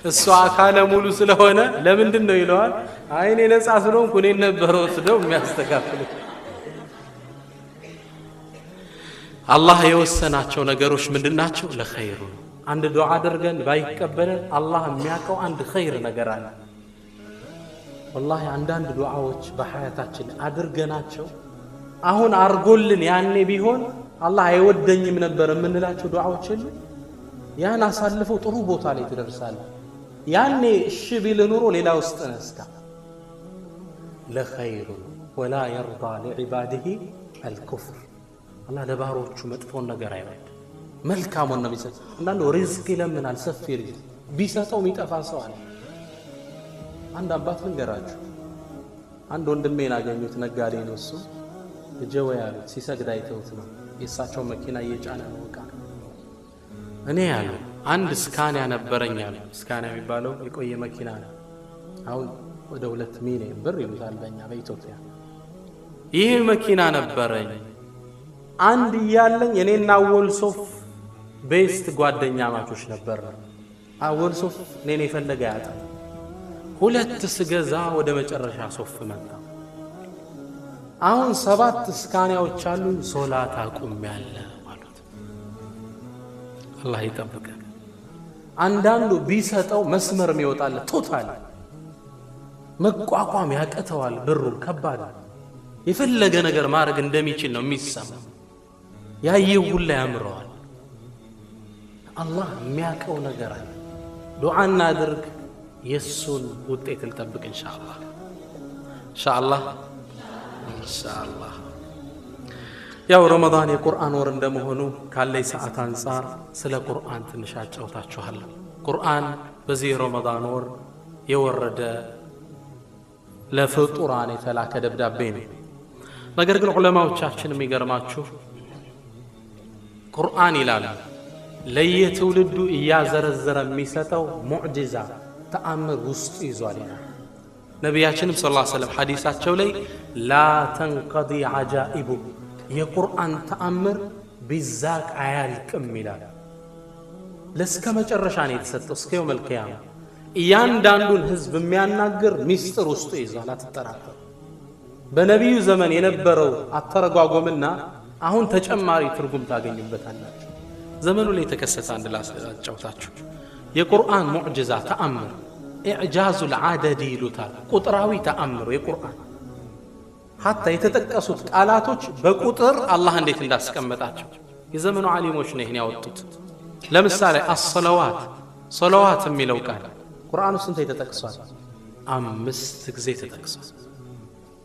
እሱ አካለ ሙሉ ስለሆነ ለምንድን ነው ይለዋል? አይኔ ነፃ ስለሆንኩ እኔን ነበር ወስደው የሚያስተካክሉት። አላህ የወሰናቸው ነገሮች ምንድናቸው? ለኸይሩ ነው። አንድ ዱዓ አድርገን ባይቀበለን አላህ የሚያውቀው አንድ ኸይር ነገር አለ። ወላሂ አንዳንድ ዱዓዎች በሐያታችን አድርገናቸው አሁን አርጎልን ያኔ ቢሆን አላህ አይወደኝም ነበር የምንላቸው ዱዓዎች የሉ ያን አሳልፈው ጥሩ ቦታ ላይ ትደርሳለህ ያኔ እሺ ቢል ኑሮ ሌላ ውስጥ ነስካ ለኸይሩ ወላ يرضى لعباده الكفر አላህ ለባሮቹ መጥፎን ነገር አይወድ መልካሙን ነው የሚሰጥ አንዳንዱ ሪዝቅ ይለምናል ሰፊ ሪዝቅ ቢሰጠው የሚጠፋ ሰው አለ አንድ አባት ልንገራችሁ አንድ ወንድሜን አገኙት ነጋዴ ነው እሱ ጀወያ ሲሰግድ አይተውት ነው የሳቸው መኪና እየጫነ ነው ወቃ እኔ ያለው አንድ ስካኒያ ነበረኝ ያለው ስካኒያ የሚባለው የቆየ መኪና ነው አሁን ወደ 2 ሚሊዮን ብር ይሉታል በእኛ በኢትዮጵያ ይሄ መኪና ነበረኝ አንድ ያለኝ እኔና ወልሶፍ ቤስት ጓደኛ ማቾች ነበር ወልሶፍ እኔን የፈለገ ያጣ ሁለት ስገዛ ወደ መጨረሻ ሶፍ መጣ አሁን 7 ስካኒያዎች አሉ ሶላት አቁም ያለ ማለት አላህ ይጠብቀን አንዳንዱ ቢሰጠው መስመር የሚወጣለ ቶታል መቋቋም ያቀተዋል ብሩ ከባድ የፈለገ ነገር ማድረግ እንደሚችል ነው የሚሰማው ያየው ሁሉ ያምረዋል አላህ የሚያቀው ነገር አለ ዱዓ እናድርግ የሱን ውጤት እንጠብቅ ኢንሻአላህ ኢንሻአላህ ያው ረመዳን የቁርአን ወር እንደመሆኑ ካለይ ሰዓት አንፃር ስለ ቁርአን ትንሽ አጫውታችኋለሁ ቁርአን በዚህ ረመዳን ወር የወረደ ለፍጡራን የተላከ ደብዳቤ ነው ነገር ግን ዑለማዎቻችን የሚገርማችሁ ቁርአን ይላል ለየትውልዱ እያዘረዘረ የሚሰጠው ሙዕጂዛ ተአምር ውስጥ ይዟል ነብያችንም ሰለላሁ ዐለይሂ ወሰለም ሐዲሳቸው ላይ ላ ተንቀዲ አጃኢቡ የቁርአን ተአምር ቢዛቅ አያልቅም ይላል ለስከ መጨረሻ ነው የተሰጠው እስከ የውመል ቂያማ እያንዳንዱን ህዝብ የሚያናግር ሚስጥር ውስጥ ይዟል አትጠራጠሩ በነብዩ ዘመን የነበረው አተረጓጎምና አሁን ተጨማሪ ትርጉም ታገኙበታላችሁ ዘመኑ ላይ ተከሰተ አንድ ላስጫውታችሁ የቁርአን ሙዕጂዛ ተአምር ኢዕጃዙል አደዲ ይሉታል ቁጥራዊ ተአምር የቁርአን حتى የተጠቀሱት ቃላቶች በቁጥር አላህ እንዴት እንዳስቀመጣቸው የዘመኑ ዓሊሞች ነው ይሄን ያወጡት ለምሳሌ الصلوات صلوات የሚለው ቃል ቁርአኑ ስንት ተጠቅሷል 5 ጊዜ ተጠቅሷል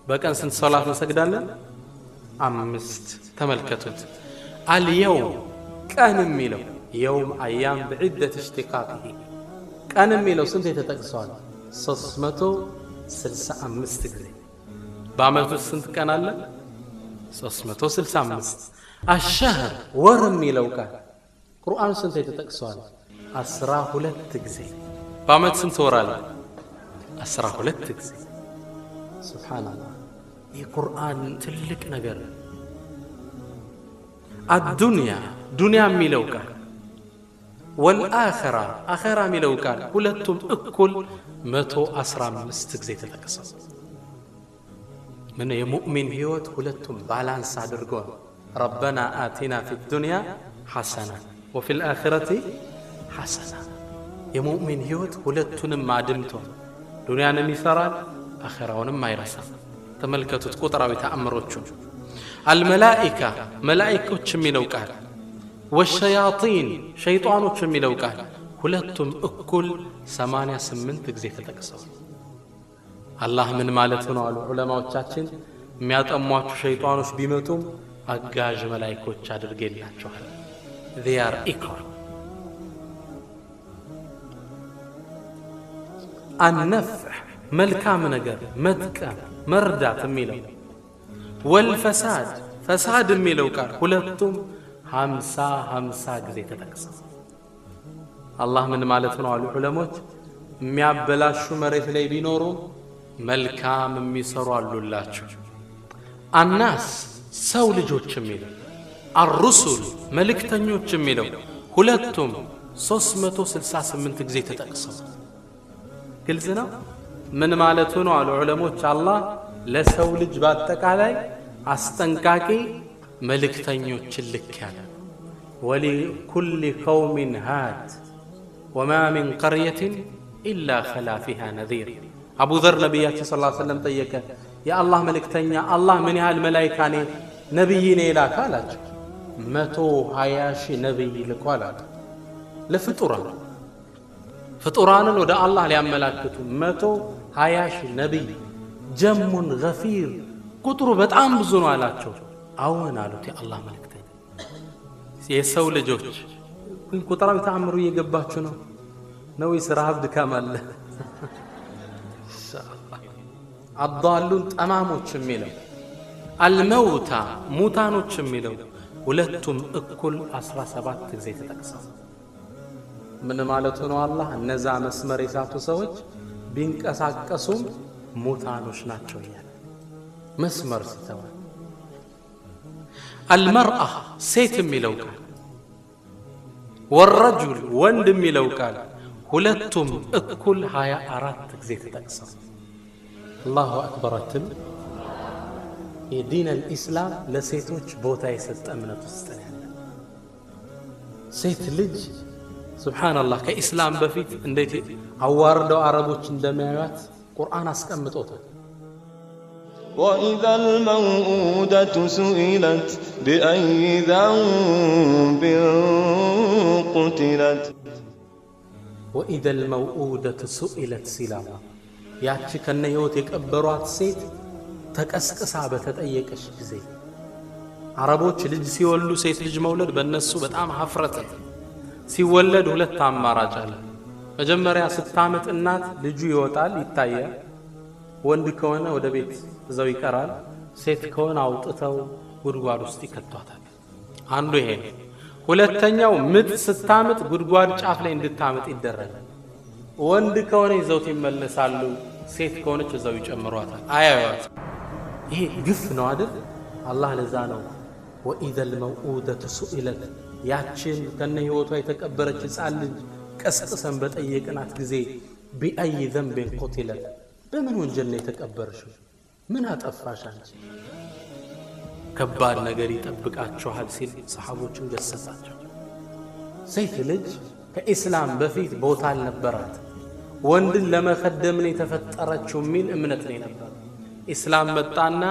በቀን ስንት ሶላት እንሰግዳለን 5 ተመልከቱት اليوم ቀን የሚለው يوم ايام بعده اشتقاقه ቀን የሚለው ስንት ተጠቅሷል 365 ጊዜ በአመቱ ስንት ቀን አለ 365 الشهر ወር የሚለው ቃል ቁርአን ስንት ተጠቅሷል 12 ጊዜ በአመት ስንት ወር አለ 12 ጊዜ ሱብሃንአላህ የቁርአን ትልቅ ነገር الدنيا ዱንያ የሚለው ቃል والآخرة آخرة የሚለው ቃል ሁለቱም እኩል 115 ጊዜ ተጠቅሷል من يمؤمن هيوت ولتم بالانس አድርጎ ربنا آتنا في الدنيا حسنة وفي الآخرة حسنة يمؤمن هيوت ولتንም ማድምቶ ዱንያንም ይሰራል አኺራውንም አይረሳም ተመልከቱት ቁጥራዊ ተአምሮቹ الملائكة ملائكዎች የሚለው ቃል والشياطين شيطانዎች የሚለው ቃል ሁለቱም እኩል 88 ጊዜ ተጠቅሰዋል አላህ ምን ማለት ነው አሉ ዑለማዎቻችን የሚያጠሟችሁ ሸይጣኖች ቢመጡም አጋዥ መላእክቶች አድርገላቸዋል they are equal النفع መልካም ነገር መጥቀም መርዳት የሚለው والفساد فساد የሚለው ቃል ሁለቱም 50 ጊዜ ተጠቅሰዋል አላህ ምን ማለት ነው አሉ ዑለሞች የሚያበላሹ መሬት ላይ ቢኖሩ መልካም የሚሰሩ አሉላችሁ الناس ሰው ልጆች የሚለው الرسل መልእክተኞች የሚለው ሁለቱም 368 ጊዜ ተጠቅሰዋል ግልጽ ነው ምን ማለት ነው አሉ ዑለሞች አላህ ለሰው ልጅ በአጠቃላይ አስጠንቃቂ መልእክተኞችን ልክ ያለ ولكل قوم هاد وما من قرية إلا خلا فيها نذير أبو ذر نبياتي صلى الله عليه وسلم طيّك يا الله ملكتنيا الله من هالملائكة ነብይ ነው የላከ አላቸው። 120,000 ነብይ ልኳል አለ ፍጡራንን ወደ አላህ ሊያመላክቱ 120,000 ነብይ ጀሙን ገፊር ቁጥሩ በጣም ብዙ ነው አላቸው። አዎን አሉት የአላህ መልእክተኛ። የሰው ልጆች ግን ቁጥራዊ ተአምሩ እየገባችሁ ነው ወይስ ረሃብ ድካም አለ? አዳሉን ጠማሞች የሚለው አልመውታ ሙታኖች የሚለው ሁለቱም እኩል 17 ጊዜ ተጠቅሰው ምን ማለት ነው? አላህ እነዛ መስመር የሳቱ ሰዎች ቢንቀሳቀሱም ሙታኖች ናቸው ይላል። መስመር ስተዋል። አልመርአ ሴት የሚለው ቃል ወረጁል ወንድ የሚለው ቃል ሁለቱም እኩል 24 ጊዜ ተጠቅሰው አላሁ አክበር አትል። የዲን አልኢስላም ለሴቶች ቦታ የሰጠ እምነት ውስጥ ያለ ሴት ልጅ ሱብሃንአላህ ከኢስላም በፊት እንዴት አዋርደው አረቦች እንደሚያዩት ቁርአን አስቀምጦታል። وإذا الموءودة سئلت بأي ذنب قتلت وإذا الموءودة سئلت ሲላማ ያቺ ከነ ህይወት የቀበሯት ሴት ተቀስቅሳ በተጠየቀች ጊዜ አረቦች ልጅ ሲወልዱ ሴት ልጅ መውለድ በእነሱ በጣም ሀፍረት ሲወለድ ሁለት አማራጭ አለ። መጀመሪያ ስታመጥ እናት ልጁ ይወጣል ይታያል። ወንድ ከሆነ ወደ ቤት እዛው ይቀራል። ሴት ከሆነ አውጥተው ጉድጓድ ውስጥ ይከቷታል። አንዱ ይሄ ነው። ሁለተኛው ምጥ ስታመጥ ጉድጓድ ጫፍ ላይ እንድታመጥ ይደረጋል። ወንድ ከሆነ ይዘውት ይመለሳሉ። ሴት ከሆነች እዛው ይጨምሯታል። አያዩት። ይሄ ግፍ ነው አይደል? አላህ ለዛ ነው ወኢዘ ልመውኡደቱ ሱኢለት ያችን ከነ ህይወቷ የተቀበረች ሕፃን ልጅ ቀስቅሰን በጠየቅናት ጊዜ ቢአይ ዘንብን ቁትለት በምን ወንጀል ነው የተቀበረሽው? ምን አጠፋሽ አንቺ? ከባድ ነገር ይጠብቃችኋል ሲል ሰሃቦችን ገሰጻቸው። ሴት ልጅ ከኢስላም በፊት ቦታ አልነበራት። ወንድን ለመከደም ነው የተፈጠረችው የሚል እምነት ነው ነበር። ኢስላም መጣና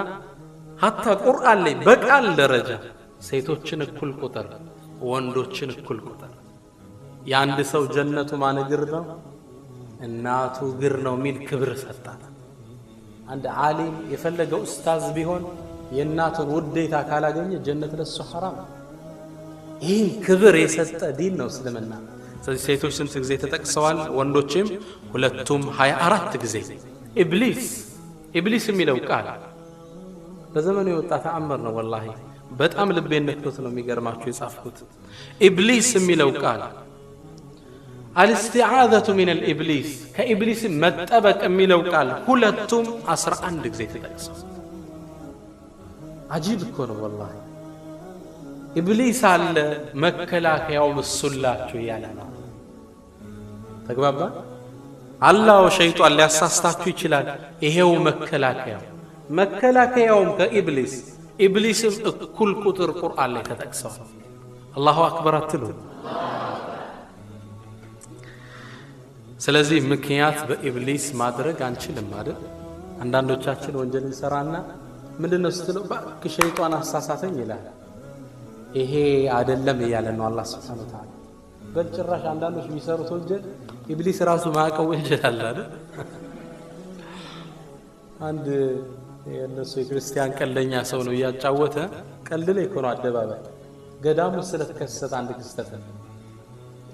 ሐታ ቁርአን ላይ በቃል ደረጃ ሴቶችን እኩል ቁጥር ወንዶችን እኩል ቁጥር የአንድ ሰው ጀነቱ ማን እግር ነው? እናቱ እግር ነው የሚል ክብር ሰጣት። አንድ ዓሊም የፈለገው ኡስታዝ ቢሆን የእናቱን ውዴታ ካላገኘ ጀነት ለሱ ሐራም። ይህን ክብር የሰጠ ዲን ነው እስልምና። ስለዚህ ሴቶች ስንት ጊዜ ተጠቅሰዋል? ወንዶችም ሁለቱም 24 ጊዜ። ኢብሊስ የሚለው ቃል በዘመኑ የወጣ ተአምር ነው። ወላሂ በጣም ልቤን ነክቶት ነው የሚገርማችሁ የጻፍኩት። ኢብሊስ የሚለው ቃል አልስቲዓዘቱ ሚን አልኢብሊስ ከኢብሊስ መጠበቅ የሚለው ቃል ሁለቱም 11 ጊዜ ተጠቅሰዋል። አጂብ እኮ ነው ወላሂ። ኢብሊስ አለ መከላከያው ምስላችሁ እያለ ነው። ተግባባ። አላህ ሸይጣን ሊያሳስታችሁ ይችላል። ይሄው መከላከያውም ከኢብሊስ ኢብሊስም እኩል ቁጥር ቁርአን ላይ ተጠቅሰዋል። አላሁ አክበር አትሉ። ስለዚህ ምክንያት በኢብሊስ ማድረግ አንችልም አይደል? አንዳንዶቻችን ወንጀል እንሰራና ምንድነው ስትለው እባክህ ሸይጣን አሳሳተኝ ይላል። ይሄ አይደለም እያለ ነው አላህ Subhanahu Wa Ta'ala። በጭራሽ አንዳንዶች የሚሰሩት ወንጀል ኢብሊስ ራሱ ማቀው ወንጀል አለ አይደል? አንድ የነሱ የክርስቲያን ቀልደኛ ሰው ነው እያጫወተ ቀልድ ላይ ነው አደባባይ ገዳሙ ስለተከሰተ አንድ ክስተት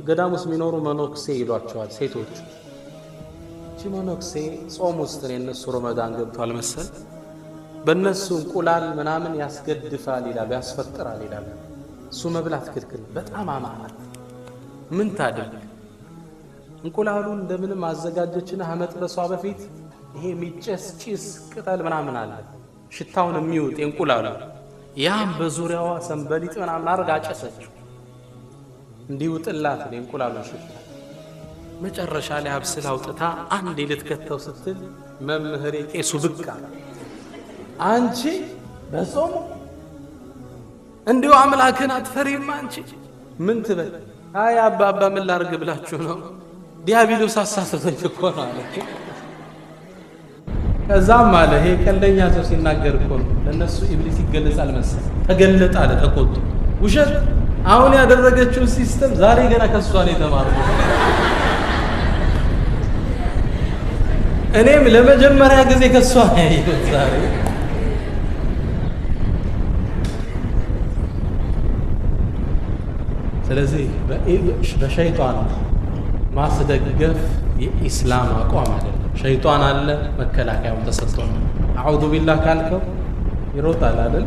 ገዳሙስ የሚኖሩ መነኩሴ ይሏቸዋል ሴቶች። እቺ መነኩሴ ጾም ውስጥ ነው የነሱ ረመዳን ገብቷል መሰል በእነሱ እንቁላል ምናምን ያስገድፋል ይላል ያስፈጥራል ይላል። እሱ መብላት ክልክል በጣም አማራት። ምን ታደርግ? እንቁላሉን እንደምንም አዘጋጀችና ከመጥበሷ በፊት ይሄ የሚጨስ ጭስ ቅጠል ምናምን አለ ሽታውን የሚውጥ እንቁላሉ ያም በዙሪያዋ ሰንበሊጥ ምናምን አርጋ አጨሰችው እንዲውጥላት እንቁላሉን ሽታ። መጨረሻ ላይ አብስላ አውጥታ አንድ ልትከተው ስትል መምህሬ ቄሱ ብቃ አንቺ በጾም እንዲሁ አምላክን አትፈሪም አንቺ? ምን ትበል? አይ አባባ ምን ላርግ ብላችሁ ነው? ዲያብሎስ አሳሰተኝ እኮ ነው አለ። ከዛም አለ ይሄ ቀልደኛ ሰው ሲናገር እኮ ነው ለነሱ ኢብሊስ ይገለጻል መሰል ተገለጠ አለ ተቆጡ ውሸት አሁን ያደረገችው ሲስተም ዛሬ ገና ከሷ ነው የተማረው እኔም ለመጀመሪያ ጊዜ ከሷ ነው ያየሁት ዛሬ ስለዚህ በሸይጣን ማስደገፍ የኢስላም አቋም አይደለም ሸይጣን አለ መከላከያው ተሰጥቶን አዑዙ ቢላህ ካልከው ይሮጣል አይደል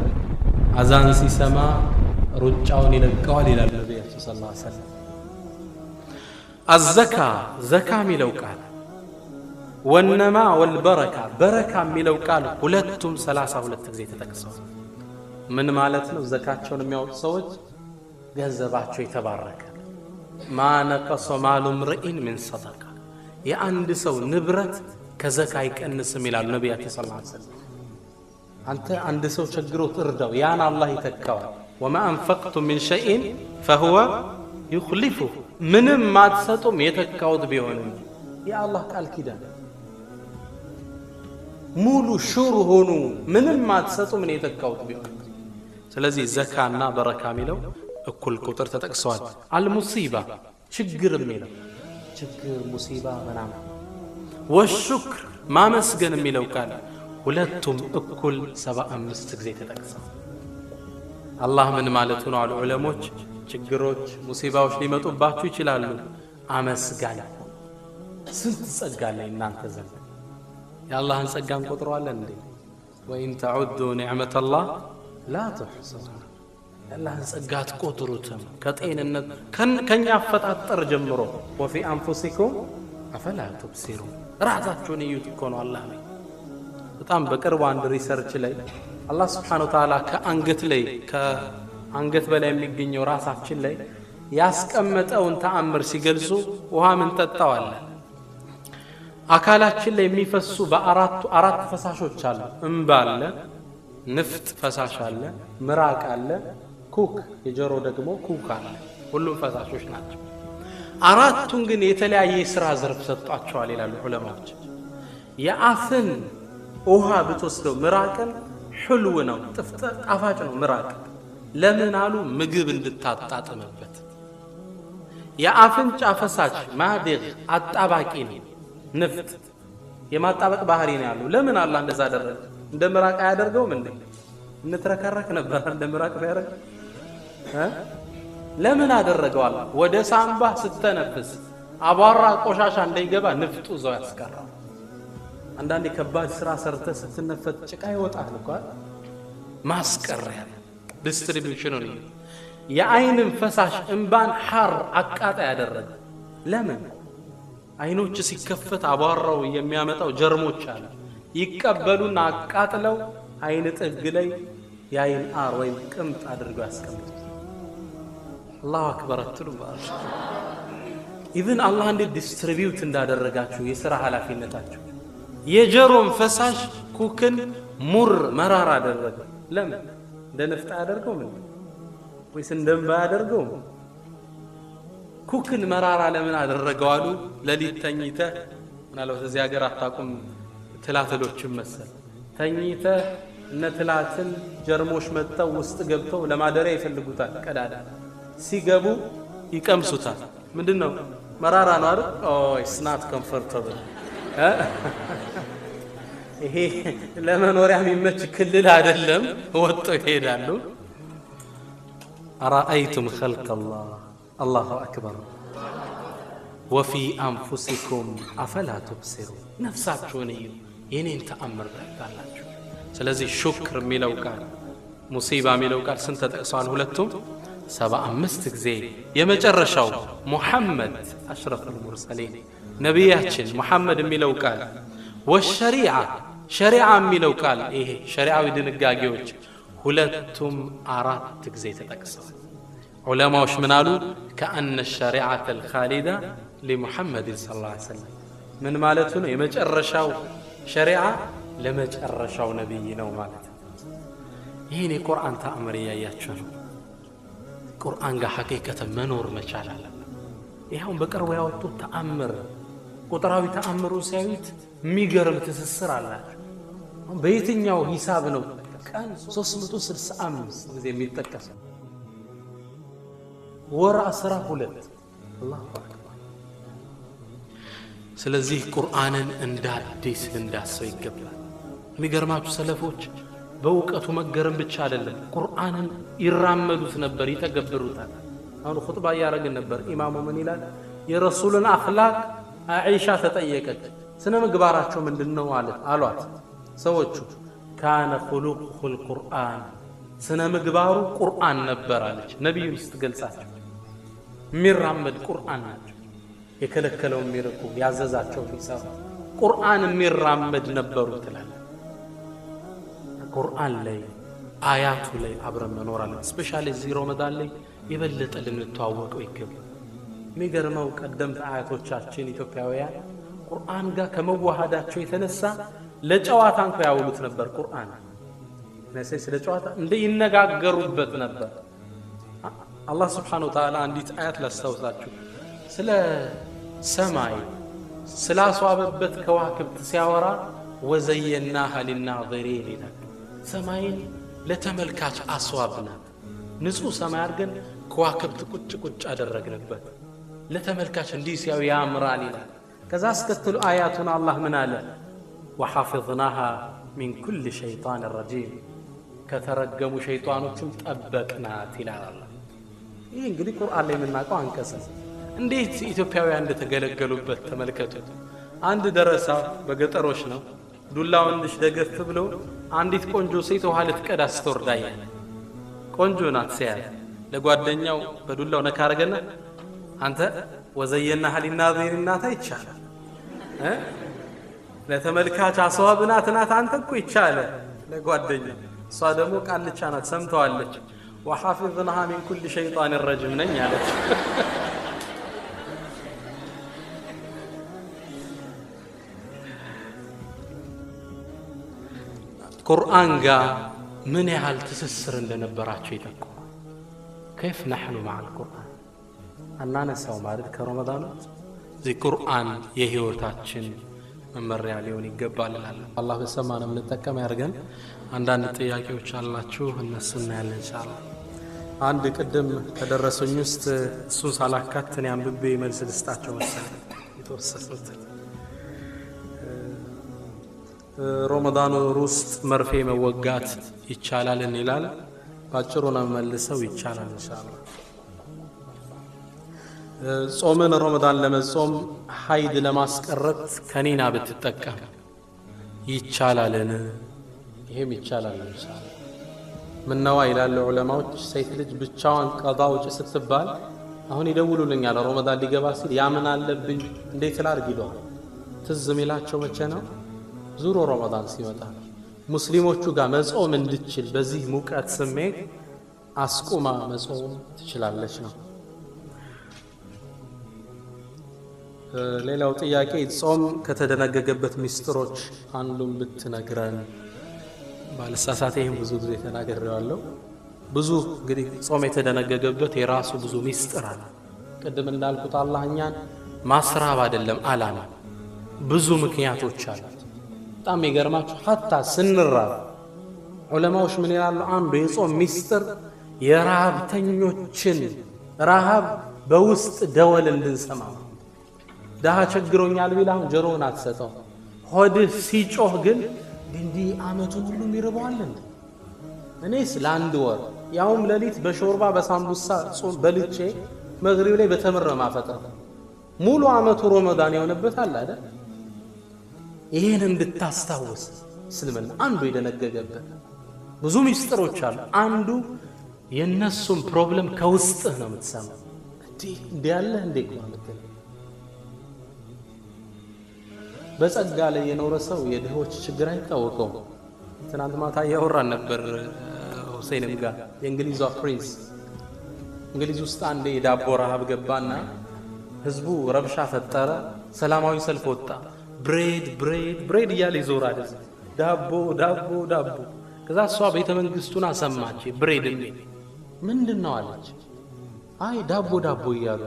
አዛን ሲሰማ ሩጫውን ይለቀዋል ይላል ነብያችን ሰለላሁ ዐለይሂ ወሰለም አዘካ ዘካ ሚለው ቃል ወነማ ወልበረካ በረካ ሚለው ቃል ሁለቱም 32 ጊዜ ተጠቅሰዋል ምን ማለት ነው ዘካቸውን የሚያወጡ ሰዎች ገንዘባቸው የተባረከ ማነቀሰ ማሉ ምርኢን ምን ሰደቃ የአንድ ሰው ንብረት ከዘካ አይቀንስም ይላል ነብያችን ሰለላሁ ዐለይሂ ወሰለም አንተ አንድ ሰው ቸግሮት እርዳው ያን አላህ ይተካዋል وما انفقتم من شيء فهو يخلفه ምንም ማትሰጡም የተካውት ቢሆንም ያ አላህ ቃል ኪዳን ሙሉ ሹር ሆኑ ምንም ማትሰጡም ነው የተካውት ቢሆንም ስለዚህ ዘካና በረካ ሚለው እኩል ቁጥር ተጠቅሰዋል አልሙሲባ ችግር ሚለው ችግር ሙሲባ ምናም ወሽክር ማመስገን ሚለው ቃል ሁለቱም እኩል 75 ጊዜ ተጠቅሰዋል አላህ ምን ማለቱ ነው አሉ ዑለሞች ችግሮች ሙሲባዎች ሊመጡባችሁ ይችላሉ አመስጋኝ ስንት ጸጋለ እናንተ ዘንድ የአላህን ጸጋን ቆጥረዋለን እንዴ ወኢን ተዑዱ ኒዕመተላህ ላ ተሕሱሃ የአላህን ጸጋ ትቆጥሩትም ከጤንነት ከኛ አፈጣጠር ጀምሮ ወፊ አንፉሲኩም አፈላ ትብሲሩን ራሳችሁን እዩት እኮ ነው አላህ ላይ በጣም በቅርቡ አንድ ሪሰርች ላይ አላህ Subhanahu Wa Ta'ala ከአንገት በላይ የሚገኘው ራሳችን ላይ ያስቀመጠውን ተአምር ሲገልጹ ውሃ ምን ጠጣዋለ አካላችን ላይ የሚፈሱ በአራት ፈሳሾች አሉ እንባ አለ ንፍጥ ፈሳሽ አለ ምራቅ አለ ኩክ የጆሮ ደግሞ ኩክ አለ ሁሉም ፈሳሾች ናቸው አራቱን ግን የተለያየ ስራ ዘርፍ ሰጣቸዋል ይላሉ ዑለማዎች የአፍን ውሃ ብትወስደው ምራቅን حلو ነው ጣፋጭ ነው ምራቅ ለምን አሉ ምግብ እንድታጣጣምበት የአፍንጫ ፈሳሽ ማዲግ አጣባቂ ነው ንፍጥ የማጣበቅ ባህሪ ነው ያለው ለምን አላህ እንደዛ አደረገ እንደ ምራቅ ያደርገውም እንዴ እንተረከረክ ነበር እንደ ምራቅ ያደርግ ለምን አደረገው አላህ ወደ ሳምባ ስተነፍስ አቧራ ቆሻሻ እንዳይገባ ንፍጡ ዘው ያስቀራል አንዳንዴ ከባድ ስራ ሰርተ ስትነፈጥ ጭቃ ይወጣል እኮ ማስቀሪያ ዲስትሪቢዩሽን ነው የአይንን ፈሳሽ እንባን ሐር አቃጣ ያደረገ ለምን አይኖች ሲከፈት አቧራው የሚያመጣው ጀርሞች አለ ይቀበሉና አቃጥለው አይን ጥግ ላይ ያይን አር ወይ ቅምጥ አድርገው ያስቀምጡ አላሁ አክበር አትሉባሽ ኢቭን አላህ እንደ ዲስትሪቢዩት እንዳደረጋችሁ የሥራ ኃላፊነታችሁ የጀሮም ፈሳሽ ኩክን ሙር መራራ አደረገ ለምን እንደነፍጣ ያደርገው ምን ወይስ እንደምባ ያደርገው ኩክን መራራ ለምን አደረገው አሉ ለሊት ተኝተ ምናልባት እዚህ ሀገር አታቁም ትላትሎችን መሰል ተኝተ እነ ትላትን ጀርሞች መጣው ውስጥ ገብተው ለማደሪያ ይፈልጉታል ቀዳዳ ሲገቡ ይቀምሱታል ምንድነው መራራ ነው አይደል it's not comfortable ይሄ ለመኖሪያ የሚመች ክልል አይደለም ወጥቶ ይሄዳሉ አራአይቱም خلق الله اكبر وفي انفسكم افلا تبصرون ነፍሳችሁን እዩ የኔን ተአምር ታያላችሁ ስለዚህ ሹክር ሚለው ቃል ሙሲባ ሚለው ቃል ስንት ተጠቅሰዋል ሁለቱም 75 ጊዜ የመጨረሻው ሙሐመድ አሽረፉል ሙርሰሊን ነብያችን ሙሐመድ ሚለው ቃል ወሸሪዓ ሸሪዓ ሚለው ቃል ይሄ ሸሪዓዊ ድንጋጌዎች ሁለቱም 4 ጊዜ ተጠቅሰዋል ዑለማዎች ምን አሉ ከአነ الشريعه الخالده لمحمد صلى الله عليه وسلم ምን ማለቱ ነው የመጨረሻው ሸሪዓ ለመጨረሻው ነብይ ነው ማለት ይሄን የቁርአን ተአምር ያያችሁ ነው ቁርአን ጋር ሐቂቀተ መኖር መቻል አለ ይሄው በቅርቡ ያወጡት ተአምር ቁጥራዊ ተአምሩ ሲያዩት የሚገርም ትስስር አላቸው በየትኛው ሂሳብ ነው ቀን 365 ጊዜ የሚጠቀሰው? ወር 12 አላሁ አክበር። ስለዚህ ቁርአንን እንደ አዲስ ልንዳስሰው ይገባል። የሚገርማችሁ ሰለፎች በእውቀቱ መገረም ብቻ አይደለም ቁርአንን ይራመዱት ነበር፣ ይተገብሩታል። አሁን ኹጥባ ያረግን ነበር። ኢማሙ ምን ይላል? የረሱልን አኽላቅ አይሻ ተጠየቀች። ስነ ምግባራቸው ምንድነው አሏት ሰዎቹ። ካነ ኹሉቁል ቁርአን፣ ስነ ምግባሩ ቁርአን ነበር አለች። ነብዩን ስትገልጻቸው የሚራመድ ቁርአን ናቸው። የከለከለው የሚርቁ ያዘዛቸው ሊሰሩ ቁርአን የሚራመድ ነበሩ ትላለች። ቁርአን ላይ አያቱ ላይ አብረን መኖር አለ። ስፔሻሊ እዚህ ረመዳን ላይ የበለጠ ልንተዋወቀው ይገባል። የሚገርመው ቀደምት አያቶቻችን ኢትዮጵያውያን ቁርአን ጋር ከመዋሃዳቸው የተነሳ ለጨዋታ እንኳን ያውሉት ነበር። ቁርአን ለሰይ ስለ ጨዋታ እንደ ይነጋገሩበት ነበር። አላህ Subhanahu Wa Ta'ala አንዲት አያት ላስታውሳችሁ። ስለ ሰማይ ስላስዋበበት ከዋክብት ሲያወራ ወዘየናሃ ሊናዚሪን ይላል። ሰማይን ለተመልካች አስዋብናት፣ ንጹህ ሰማይ አድርገን ከዋክብት ቁጭ ቁጭ አደረግንበት፣ ለተመልካች እንዲህ ሲያው ያምራል ይላል። ከዛ አስከትሉ አያቱን አላህ ምን አለ? ወሐፊዝናሃ ሚን ኩል ሸይጣን ረጂም፣ ከተረገሙ ሸይጣኖችም ጠበቅናት ይላል አላህ። ይህ እንግዲህ ቁርአን ላይ የምናውቀው አንቀጽ ነው። እንዴት ኢትዮጵያውያን እንደተገለገሉበት ተመልከቱት። አንድ ደረሳ በገጠሮች ነው። ዱላውን እንድሽ ደገፍ ብሎ አንዲት ቆንጆ ሴት ውሃ ልትቀዳ ስትወርዳየ ቆንጆ ናት ሲያል ለጓደኛው በዱላው ነካ አረገና አንተ ወዘየናሃ ሊናዚሪን ናት ይቻላል ለተመልካች አስዋብናት ናት አንተ እኮ ይቻላል ለጓደኛው። እሷ ደግሞ ቃልቻ ናት ሰምተዋለች። ወሐፊዝናሃ ሚን ኩል ሸይጣን ረጂም ነኝ አለች። ቁርአን ጋር ምን ያህል ትስስር እንደነበራቸው ይጠቁማል። كيف نحن مع القرآن አናነሳው ማለት ከረመዳን እዚህ ቁርአን የህይወታችን መመሪያ ሊሆን ይገባል እላለሁ። አላህ በሰማነው እንጠቀም ያርገን። አንዳንድ ጥያቄዎች አላችሁ እነሱን ያለን ኢንሻአላህ። አንድ ቅድም ከደረሱኝ ውስጥ እሱን ሳላካትን ያንብቤ መልስ ልስጣቸው መሰለኝ። የተወሰኑት ረመዳን ውስጥ መርፌ መወጋት ይቻላል እንላል። ባጭሩ ነው መልሰው ይቻላል ኢንሻአላህ። ጾምን ረመዳን ለመጾም ሀይድ ለማስቀረት ከኒና ብትጠቀም ይቻላልን? ይሄም ይቻላል ኢንሻአላህ። ምነዋ ይላሉ ዑለማዎች ሴት ልጅ ብቻዋን ቀዳ ውጭ ስትባል አሁን ይደውሉልኛል ረመዳን ሊገባ ሲል ያምን አለብኝ እንዴት ላርግ ይሏል። ትዝ የሚላቸው መቼ ነው? ዙሮ ረመዳን ሲመጣ ሙስሊሞቹ ጋር መጾም እንድትችል በዚህ ሙቀት ስሜት አስቁማ መጾም ትችላለች ነው። ሌላው ጥያቄ ጾም ከተደነገገበት ሚስጥሮች አንዱን ብትነግረን ባልሳሳት። ይሄን ብዙ ጊዜ ተናግሬዋለሁ። ብዙ እንግዲህ ጾም የተደነገገበት የራሱ ብዙ ሚስጥር አለ። ቅድም እንዳልኩት አላህ እኛን ማስራብ አይደለም አላማ፣ ብዙ ምክንያቶች አሉት። በጣም ይገርማችሁ ሐታ ስንራብ ዑለማዎች ምን ይላሉ? አንዱ የጾም ሚስጥር የረሃብተኞችን ረሃብ በውስጥ ደወል እንድንሰማ። ደሃ ቸግሮኛል ቢላም ጆሮውን አትሰጠው። ሆድህ ሲጮህ ግን እንዲህ አመቱን ሁሉ ይርባዋል። እኔስ ለአንድ ወር ያውም ሌሊት በሾርባ በሳምቡሳ ጾም በልቼ መግሪብ ላይ በተምር ማፈጠር ሙሉ አመቱ ረመዳን የሆነበት አለ አይደል? ይሄን እንድታስታውስ እስልምና አንዱ የደነገገበት ብዙ ሚስጥሮች አሉ። አንዱ የነሱም ፕሮብለም ከውስጥህ ነው የምትሰማው። እንዲህ ያለ እንዴ ቆምተህ በጸጋ ላይ የኖረ ሰው የድሆች ችግር አይታወቀውም። ትናንት ማታ ያወራን ነበር ሁሴንም ጋር የእንግሊዟ ፕሪንስ። እንግሊዝ ውስጥ አንዴ የዳቦ ረሃብ ገባና ህዝቡ ረብሻ ፈጠረ። ሰላማዊ ሰልፍ ወጣ። ብሬድ ብሬድ ብሬድ እያለ ይዞራል። ዳቦ ዳቦ ዳቦ። ከዛ እሷ ቤተ መንግስቱን አሰማች። ብሬድ ምንድነው አለች። አይ ዳቦ ዳቦ እያሉ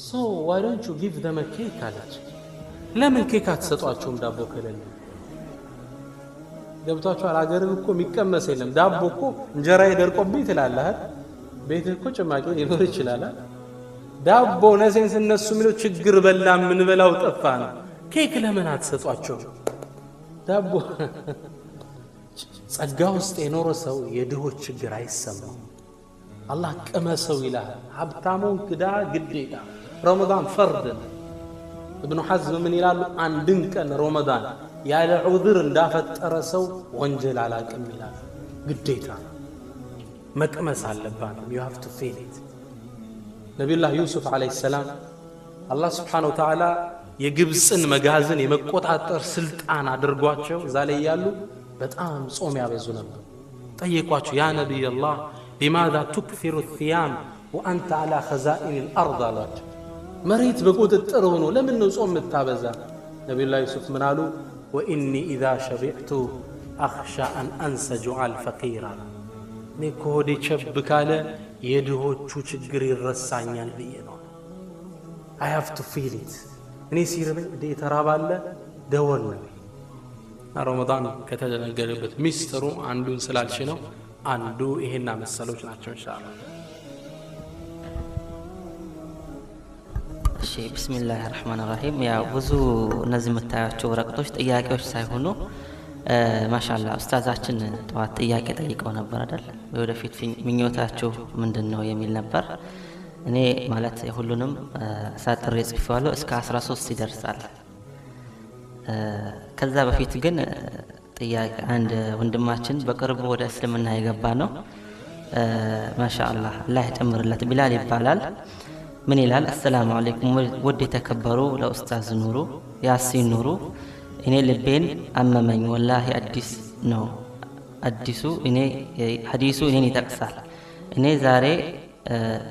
so why don't you give them a cake አለች። ለምን ኬክ አትሰጧቸውም ዳቦ ከሌለ? ገብቷችኋል አገር እኮ የሚቀመስ የለም ዳቦ እኮ እንጀራ ይደርቆብኝ ትላለህ ቤት እኮ ጭማቂ ሊኖር ይችላል ዳቦ ነሴንስ እነሱ የሚለው ችግር በላ ምን በላው ጠፋ ነው ኬክ ለምን አትሰጧቸው ዳቦ ጸጋ ውስጥ የኖረ ሰው የድሆች ችግር አይሰማው አላህ ቀመሰው ይላል ሀብታሙን ክዳ ግዴታ ረመዳን ፈርድ ابن حزم من ይላሉ አንድን ቀን ረመዳን ያለ ዑذር እንዳፈጠረ ሰው ወንጀል አላቀም ይላል ግዴታ መቅመስ አለባችሁ you have to feel it ነብዩላህ ዩሱፍ አለይሂ ሰላም አላህ Subhanahu Wa Ta'ala የግብጽን መጋዘን የመቆጣጠር ስልጣን አድርጓቸው ዛሬ ያሉ በጣም ጾም ያበዙ ነበር ጠየቋቸው ያ ነብይ አላህ لماذا تكثر الثيام وانت على خزائن الارض አሏቸው መሬት በቁጥጥር ሆኖ ለምን ነው ጾም የምታበዛ ነብዩላህ ዩሱፍ ምን አሉ واني اذا شبعت اخشى ان انسجع الفقير ነኮዲ ቸብ ካለ የድሆቹ ችግር ይረሳኛል ብዬ ነው I have to feel it እኔ ሲርበኝ ተራባለ ደወል ነው ረመዳን ከተደነገረበት ሚስጥሩ አንዱን ስላልሽ ነው አንዱ ይሄና መሰሎች ናቸው ኢንሻአላህ እሺ ቢስሚላሂር ረህማኒር ረሂም ያ ብዙ እነዚህ መታያቸው ወረቀቶች ጥያቄዎች ሳይሆኑ ማሻአላህ ኡስታዛችን ተዋት ጥያቄ ጠይቀው ነበር አይደል ወደፊት ምኞታችሁ ምንድነው የሚል ነበር እኔ ማለት ሁሉንም ሳጥሬ ጽፌዋለሁ እስከ 13 ይደርሳል ከዛ በፊት ግን ጥያቄ አንድ ወንድማችን በቅርቡ ወደ እስልምና የገባ ነው ማሻአላህ አላህ ይጨምርለት ቢላል ይባላል ምን ይላል አሰላሙ አለይኩም ወድ የተከበሩ ለኡስታዝ ኑሩ ያሲን ኑሩ እኔ ልቤን አመመኝ ወላሂ አዲሱ እኔ ሐዲሱ እኔን ይጠቅሳል እኔ ዛሬ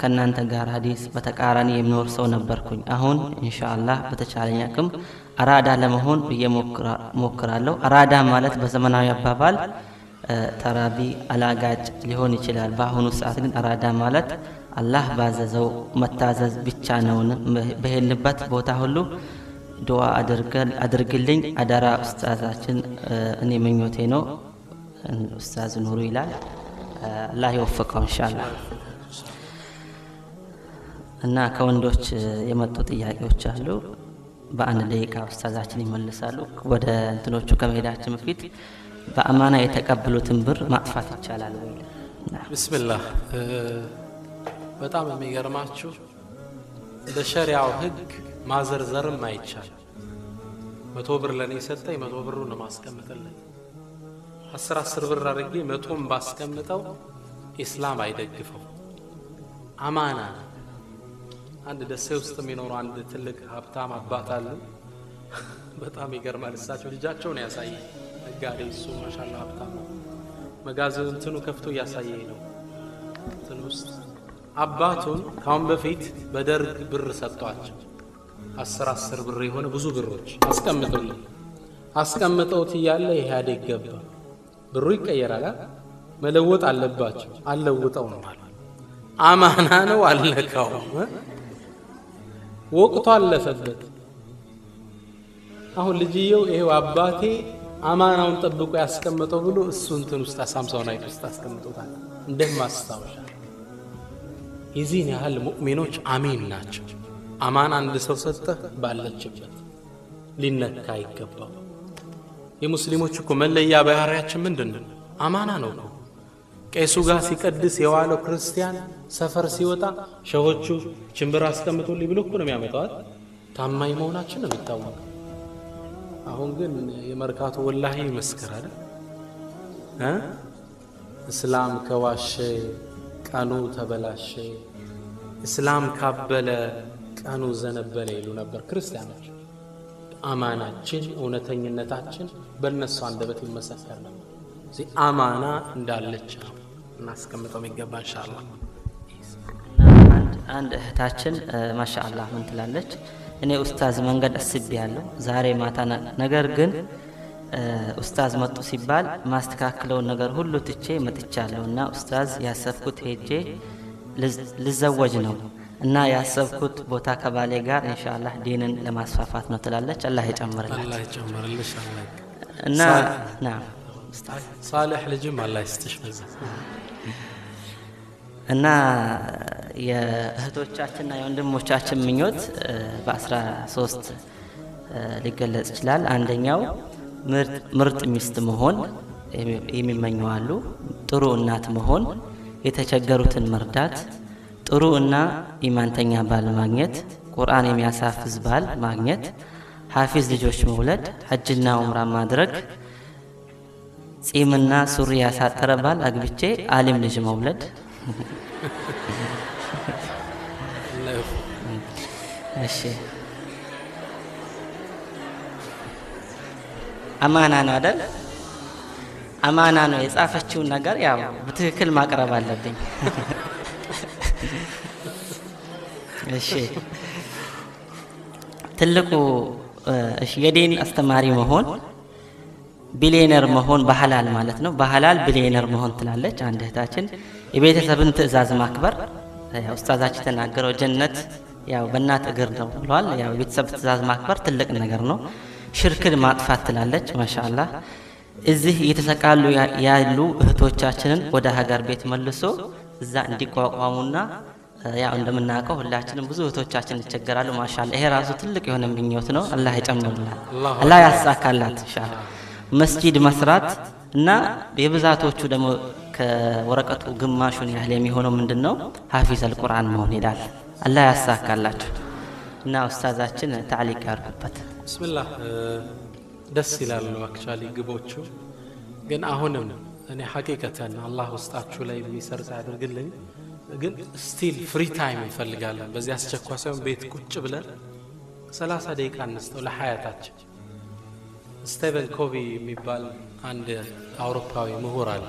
ከናንተ ጋር ሐዲስ በተቃራኒ የሚኖር ሰው ነበርኩኝ አሁን ኢንሻአላህ በተቻለኝ አቅም አራዳ ለመሆን በየሞክራለሁ አራዳ ማለት በዘመናዊ አባባል ተራቢ አላጋጭ ሊሆን ይችላል በአሁኑ ሰዓት ግን አራዳ ማለት አላህ ባዘዘው መታዘዝ ብቻ ነው በሄልበት ቦታ ሁሉ ዱዓ አድርግልኝ አደራ ኡስታዛችን እኔ ምኞቴ ነው ኡስታዝ ኑሩ ይላል አላህ ይወፍቀው ኢንሻአላህ እና ከወንዶች የመጡ ጥያቄዎች አሉ በአንድ ደቂቃ ኡስታዛችን ይመልሳሉ ወደ እንትኖቹ ከመሄዳችን በፊት በአማና የተቀበሉትን ብር ማጥፋት ይቻላል ወይ ቢስሚላህ በጣም የሚገርማችሁ በሸሪዓው ህግ ማዘርዘርም አይቻል 100 ብር ለኔ ሰጠኝ 100 ብሩን ነው ማስቀመጥልኝ 10 ብር አድርጌ 100ም ባስቀምጠው ኢስላም አይደግፈው አማና አንድ ደሴ ውስጥ የሚኖር አንድ ትልቅ ሀብታም አባት አለ በጣም ይገርማል እሳቸው ልጃቸው ነው ያሳየ ነጋዴ እሱ ማሻአላህ ሀብታም መጋዘን እንትኑ ከፍቶ ያሳየኝ ነው እንትን ውስጥ አባቱን ካሁን በፊት በደርግ ብር ሰጥቷቸው 10 ብር የሆነ ብዙ ብሮች አስቀምጠውት ያለ ኢህአዴግ ገባ ብሩ ይቀየራል መለወጥ አለባቸው አለውጠው ነው ማለት አማና ነው አለካው ወቅቱ አለፈበት አሁን ልጅየው ይሄው አባቴ አማናውን ጠብቆ ያስቀምጠው ብሎ እሱ እንትን ውስጥ አሳምሳው ላይ ውስጥ አስቀምጦታል እንደማስታወሻ የዚህን ያህል ሙእሚኖች አሚን ናቸው አማና አንድ ሰው ሰጠ ባለችበት ሊነካ ይገባው የሙስሊሞች እኮ መለያ ባህሪያችን ምንድነው አማና ነው ቄሱ ጋር ሲቀድስ የዋለው ክርስቲያን ሰፈር ሲወጣ ሸሆቹ ችምብር አስቀምጦልኝ ብሎ እኮ ነው የሚያመጣው ታማኝ መሆናችን ነው የሚታወቀው አሁን ግን የመርካቶ ወላሂ መስከረ አይደል እስላም ከዋሸ ቀኑ ተበላሸ እስላም ካበለ ቀኑ ዘነበለ ይሉ ነበር ክርስቲያኖች አማናችን እውነተኝነታችን በእነሱ አንደበት ይመሰከር ነበር እዚህ አማና እንዳለች ነው እናስቀምጠው ይገባ ኢንሻአላህ አንድ እህታችን ማሻአላህ ምን ትላለች እኔ ኡስታዝ መንገድ አስቤያለሁ ዛሬ ማታ ነገር ግን ኡስታዝ መጡ ሲባል ማስተካከለው ነገር ሁሉ ትቼ መጥቻለሁና ኡስታዝ ያሰብኩት ሄጄ ልዘወጅ ነው እና ያሰብኩት ቦታ ከባሌ ጋር ኢንሻአላህ ዲንን ለማስፋፋት ነው ትላለች አላህ ይጨምርልሽ አላህ ይጨምርልሽ አላህ እና ኡስታዝ صالح ልጅም አላህ ይስጥሽ በዛ እና የእህቶቻችንና የወንድሞቻችን ምኞት በ13 ሊገለጽ ይችላል። አንደኛው ምርጥ ሚስት መሆን የሚመኙ አሉ። ጥሩ እናት መሆን፣ የተቸገሩትን መርዳት፣ ጥሩ እና ኢማንተኛ ባል ማግኘት፣ ቁርአን የሚያሳፍዝ ባል ማግኘት፣ ሐፊዝ ልጆች መውለድ፣ ሐጅና ዑምራ ማድረግ፣ ጺምና ሱሪ ያሳጠረ ባል አግብቼ አሊም ልጅ መውለድ። እሺ አማና ነው አይደል? አማና ነው። የጻፈችውን ነገር ያው በትክክል ማቅረብ አለብኝ። እሺ ትልቁ የዲን አስተማሪ መሆን፣ ቢሊየነር መሆን በሐላል ማለት ነው። በሐላል ቢሊየነር መሆን ትላለች አንድ እህታችን። የቤተሰብን ትዕዛዝ ማክበር፣ ያው ኡስታዛችን ተናገረው ጀነት ያው በእናት እግር ነው ብሏል። ያው የቤተሰብ ትዕዛዝ ማክበር ትልቅ ነገር ነው። ሽርክን ማጥፋት ትላለች። ማሻአላህ እዚህ እየተሰቃሉ ያሉ እህቶቻችንን ወደ ሀገር ቤት መልሶ እዛ እንዲቋቋሙና ያው እንደምናውቀው ሁላችንም ብዙ እህቶቻችን ይቸገራሉ። ማሻአላህ ይሄ ራሱ ትልቅ የሆነ ምኞት ነው። አላህ ይጨምርላት፣ አላህ ያሳካላት ኢንሻአላህ። መስጂድ መስራት እና የብዛቶቹ ደግሞ ከወረቀቱ ግማሹን ያህል የሚሆነው ምንድነው ሐፊዝ አልቁርአን መሆን ይላል። አላህ ያሳካላችሁ እና ኡስታዛችን ታሊቅ ያርጉበት። ቢስሚላህ ደስ ይላሉ አክቹአሊ ግቦቹ። ግን አሁንም እኔ ሐቂቀተን አላህ ውስጣችሁ ላይ የሚሰርጽ ያድርግልኝ። ግን ስቲል ፍሪ ታይም እንፈልጋለን። በዚህ አስቸኳይ ሳይሆን ቤት ቁጭ ብለን 30 ደቂቃ እንስተው ለሐያታችን። ስቲቨን ኮቪ የሚባል አንድ አውሮፓዊ ምሁር አለ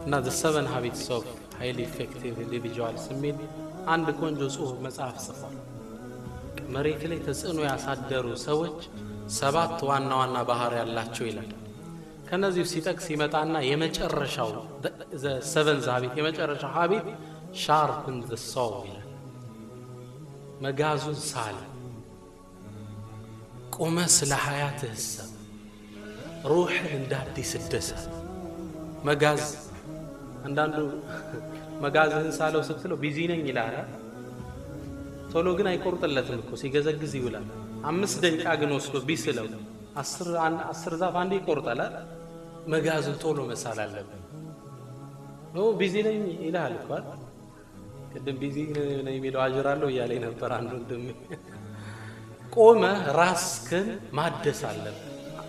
እና the 7 habits of highly effective individuals የሚል አንድ ቆንጆ ጽሁፍ መጽሐፍ ጽፏል። መሬት ላይ ተጽዕኖ ያሳደሩ ሰዎች 7 ዋና ዋና ባህሪ ያላቸው ይላል። ከነዚህ ሲጠቅስ ይመጣና የመጨረሻው the 7th habit የመጨረሻው habit sharpen the saw ይላል። መጋዙን ሳል፣ ቆመ ስለ ሐያትህ ህሰብ፣ ሩህን እንዳዲስ እደሳት። መጋዝ አንዳንዱ መጋዝህን ሳለው ስትለው ቢዚ ነኝ ይላል። ቶሎ ግን አይቆርጥለትም እኮ ሲገዘግዝ ይውላል። 5 ደቂቃ ግን ወስዶ ቢስለው 10 ዛፍ አንዴ ይቆርጣል። መጋዙን ቶሎ መሳል አለበት። ነው ቢዚ ነኝ ይላል እኮ ቅድም ቢዚ ነኝ የሚለው አጅራለሁ እያለኝ ነበር አንዱ እንደም ቆመ ራስክን ማደስ አለበት።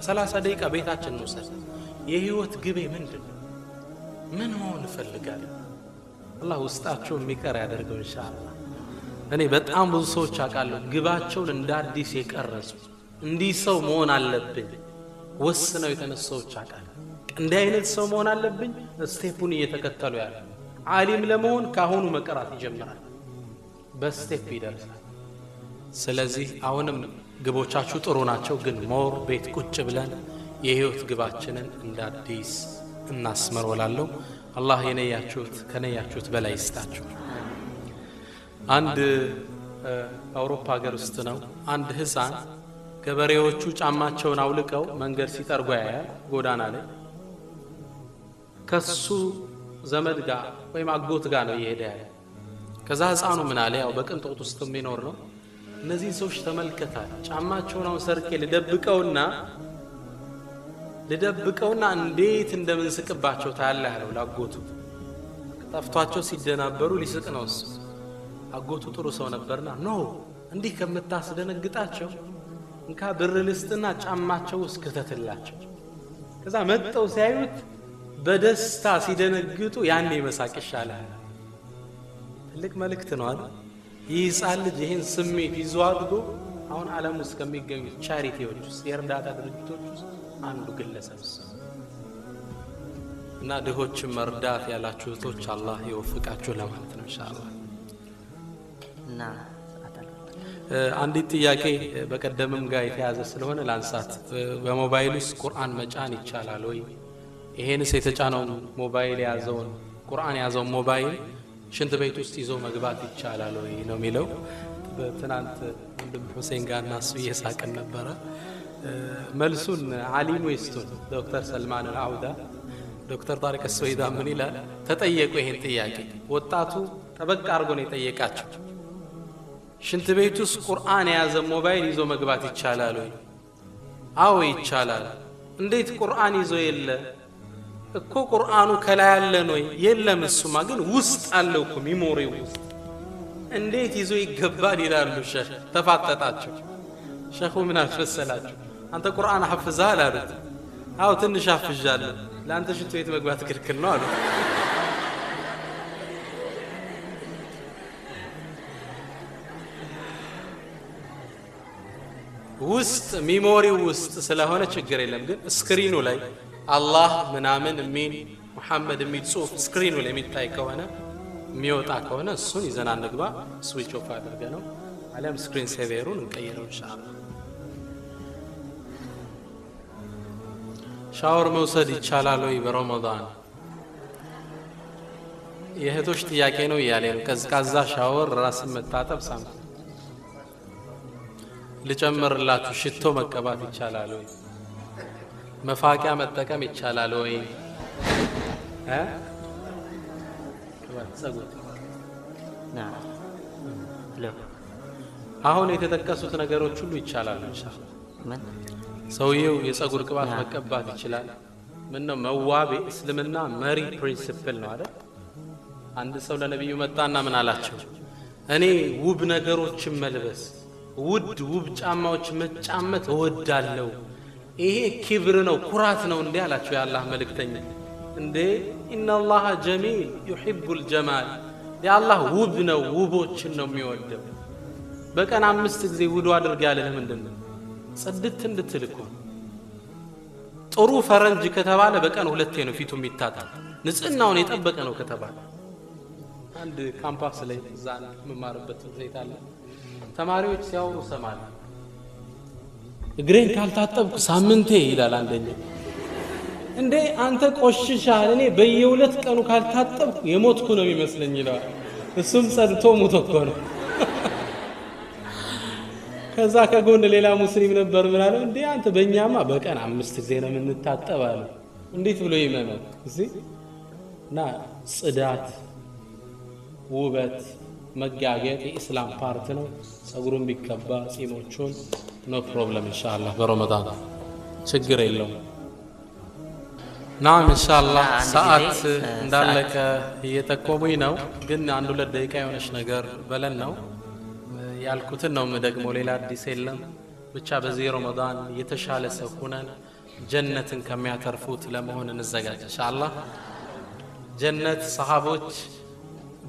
30 ደቂቃ ቤታችን ነው ሰል የህይወት ግቤ ምንድነው? ምን መሆን እፈልጋለሁ? አላህ ውስጣቸው የሚቀር ያደርገው ኢንሻአላህ። እኔ በጣም ብዙ ሰዎች አውቃለሁ ግባቸውን እንደ አዲስ የቀረጹ እንዲህ ሰው መሆን አለብኝ ወስነው የተነሱ ሰዎች አውቃለሁ። እንዲህ አይነት ሰው መሆን አለብኝ ስቴፑን እየተከተሉ ያለ ዓሊም ለመሆን ካሁኑ መቀራት ይጀምራል፣ በስቴፕ ይደርሳል። ስለዚህ አሁንም ግቦቻችሁ ጥሩ ናቸው፣ ግን ሞር ቤት ቁጭ ብለን የህይወት ግባችንን እንደ አዲስ እናስመር ወላለሁ። አላህ የነያችሁት ከነያችሁት በላይ ይስጣችሁ። አንድ አውሮፓ ሀገር ውስጥ ነው አንድ ህፃን ገበሬዎቹ ጫማቸውን አውልቀው መንገድ ሲጠርጉ ያያል ጎዳና ላይ። ከሱ ዘመድ ጋር ወይም አጎት ጋር ነው እየሄደ ያለ። ከዛ ህፃኑ ምን አለ፣ ያው በቅንጦት ውስጥ የሚኖር ነው። እነዚህ ሰዎች ተመልከታል፣ ጫማቸውን አሁን ሰርቄ ልደብቀውና እንዴት እንደምንስቅባቸው ታያለህ አለው ላጎቱ። ጠፍቷቸው ሲደናበሩ ሊስቅ ነው እሱ። አጎቱ ጥሩ ሰው ነበርና ኖ እንዲህ ከምታስደነግጣቸው እንካ ብር ልስጥና ጫማቸው ውስጥ ከተትላቸው። ከዛ መጥተው ሲያዩት በደስታ ሲደነግጡ ያኔ መሳቅ ይሻላል። ትልቅ መልእክት ነው አይደል? ይህ ህፃን ልጅ ይህን ስሜት ይዞ አድጎ አሁን ዓለም ውስጥ ከሚገኙ ቻሪቲዎች ውስጥ የእርዳታ ድርጅቶች ውስጥ አንዱ ግለሰብ እና ድሆችን መርዳት ያላችሁ እህቶች አላህ ይወፍቃችሁ ለማለት ነው ኢንሻአላህ። እና አንዲት ጥያቄ በቀደምም ጋር የተያዘ ስለሆነ ላንሳት። በሞባይል ውስጥ ቁርአን መጫን ይቻላል ወይ? ይሄንስ የተጫነው ሞባይል ያዘውን ቁርአን ያዘውን ሞባይል ሽንት ቤት ውስጥ ይዞ መግባት ይቻላል ወይ ነው የሚለው። በትናንት ወንድም ሁሴን ጋር እናሱ እየሳቅን ነበረ። መልሱን ዓሊሙ ይስጡን። ዶክተር ሰልማን አልዓውዳ ዶክተር ጣሪቅ አስወይዳ ምን ይላል? ተጠየቁ ይሄን ጥያቄ ወጣቱ ጠበቅ አድርጎ ነው የጠየቃቸው። ሽንት ቤት ውስጥ ቁርአን የያዘ ሞባይል ይዞ መግባት ይቻላል ወይ? አዎ ይቻላል። እንዴት ቁርአን ይዞ የለ እኮ ቁርአኑ ከላይ ያለ ነው? የለም እሱማ ግን ውስጥ አለው እኮ ሚሞሪው ውስጥ እንዴት ይዞ ይገባል ይላሉ ሸህ። ተፋጠጣቸው። ሸኹ ምን አስፈሰላቸው? አንተ ቁርአን ሐፍዘሃል አሉት። አዎ ትንሽ አፍዣለሁ። ለአንተ ሽንት ቤት መግባት ክልክል ነው አሉት። ውስጥ ሚሞሪው ውስጥ ስለሆነ ችግር የለም። ግን ስክሪኑ ላይ አላህ ምናምን የሚል ሙሐመድ የሚል ጽሑፍ ስክሪኑ ላይ የሚታይ ከሆነ የሚወጣ ከሆነ እሱን ይዘን አንግባ። ስዊች ኦፍ አድርገ ነው አለም ስክሪን ሴቨሩን እንቀይረው ኢንሻአላህ። ሻወር መውሰድ ይቻላል ወይ በረመዳን? የእህቶች ጥያቄ ነው እያለ ነው። ቀዝቃዛ ሻወር ራስን መታጠብ ሳምንት ልጨምርላችሁ፣ ሽቶ መቀባት ይቻላል ወይ? መፋቂያ መጠቀም ይቻላል ወይ? አሁን የተጠቀሱት ነገሮች ሁሉ ይቻላል ኢንሻአላህ። ሰውየው የጸጉር ቅባት መቀባት ይችላል። ምን ነው መዋብ እስልምና መሪ ፕሪንሲፕል ነው አይደል? አንድ ሰው ለነብዩ መጣና ምን አላቸው? እኔ ውብ ነገሮችን መልበስ ውብ ጫማዎች መጫመት እወዳለሁ። ይሄ ክብር ነው ኩራት ነው እንዴ አላቸው የአላህ መልእክተኛ። እንዴ ኢነላህ ጀሚል ይሂቡል ጀማል፣ የአላህ ውብ ነው ውቦችን ነው የሚወደው። በቀን 5 ጊዜ ውዱ አድርግ ያለህ ምንድነው? ጽድት እንድትል እኮ። ጥሩ ፈረንጅ ከተባለ በቀን 2 ነው ፊቱ የሚታጠብ ንጽህናውን የጠበቀ ነው ከተባለ። አንድ ካምፓስ ላይ እዛ መማርበት ዘይት አለ። ተማሪዎች ሲያወሩ ሰማል። እግሬን ካልታጠብኩ ሳምንቴ ይላል አንደኛው። እንዴ አንተ ቆሽሻል፣ እኔ በየ2 ቀኑ ካልታጠብኩ የሞትኩ ነው የሚመስለኝ ይላል። እሱም ጸድቶ ሞቶ እኮ ነው። ከዛ ከጎን ሌላ ሙስሊም ነበር ምን አለ? እንዴ አንተ በእኛማ በቀን 5 ጊዜ ነው የምንታጠብ አለ። እንዴት ብሎ ይመናል? እዚህ እና ጽዳት፣ ውበት፣ መጋገጥ የኢስላም ፓርት ነው። ጸጉሩን ቢቀባ ጺሞቹን ኖ ፕሮብለም ኢንሻአላህ በረመዳን ችግር የለውም። ናም ኢንሻአላህ ሰዓት እንዳለቀ እየጠቆሙኝ ነው። ግን 1-2 ደቂቃ የሆነች ነገር በለን ነው ያልኩትን ነው ደግሞ ሌላ አዲስ የለም። ብቻ በዚህ ረመዳን የተሻለ ሰው ሆነን ጀነትን ከሚያተርፉት ለመሆን እንዘጋጅ ኢንሻአላህ። ጀነት ሰሃቦች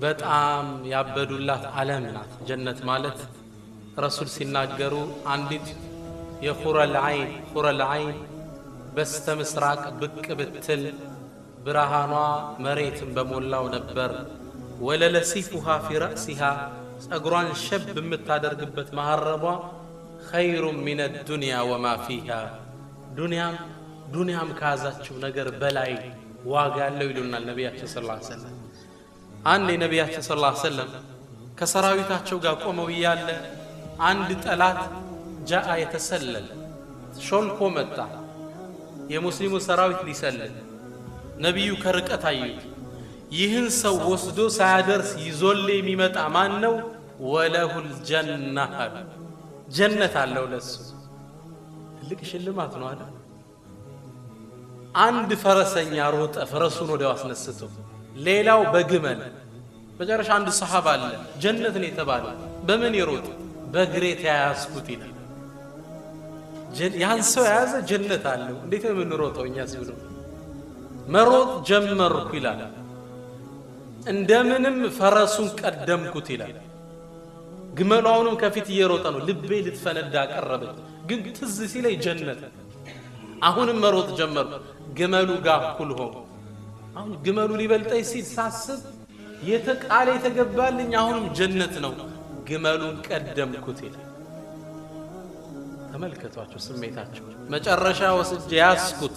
በጣም ያበዱላት ዓለም ናት ጀነት ማለት። ረሱል ሲናገሩ አንዲት የኹረል ዐይን በስተ ምስራቅ ብቅ ብትል ብርሃኗ መሬትን በሞላው ነበር። ወለለሲፉሃ ፊ ረእሲሃ ጸጉሯን ሸብ የምታደርግበት መሐረቧ ኸይሩ ሚነ ዱንያ ወማ ፊሃ ዱንያም ከያዛችው ነገር በላይ ዋጋ ያለው ይሉናል ነቢያችን ሰለላሁ ዐለይሂ ወሰለም። አንድ የነቢያችን ሰለላሁ ዐለይሂ ወሰለም ከሰራዊታቸው ጋር ቆመው እያለ አንድ ጠላት ጃአ የተሰለለ ሾልኮ መጣ። የሙስሊሙ ሰራዊት ሊሰልል ነቢዩ ከርቀት አዩት። ይህን ሰው ወስዶ ሳያደርስ ይዞል የሚመጣ ማን ነው? ወለሁል ጀነህ ጀነት አለው ለሱ። ትልቅ ሽልማት ነው አይደል? አንድ ፈረሰኛ ሮጠ፣ ፈረሱን ወዲያው አስነስቶ፣ ሌላው በግመል። መጨረሻ አንድ ሰሃባ አለ ጀነት ነው የተባለ በምን ይሮጥ? በእግሬ ተያያዝኩት ይላል። ያን ሰው የያዘ ጀነት አለው። እንዴት ነው የምንሮጠው እኛስ ብሎ መሮጥ ጀመርኩ ይላል። እንደምንም ፈረሱን ቀደምኩት ይላል። ግመሏውንም ከፊት እየሮጠ ነው። ልቤ ልትፈነዳ ቀረበች፣ ግን ትዝ ሲለኝ ጀነት። አሁንም መሮጥ ጀመርኩ፣ ግመሉ ጋር እኩል ሆንኩ። አሁን ግመሉ ሊበልጠኝ ሲል ሳስብ የተቃለ የተገባልኝ አሁንም ጀነት ነው። ግመሉን ቀደምኩት ይላል። ተመልከቷቸው ስሜታቸው። መጨረሻ ወስጄ ያስኩት፣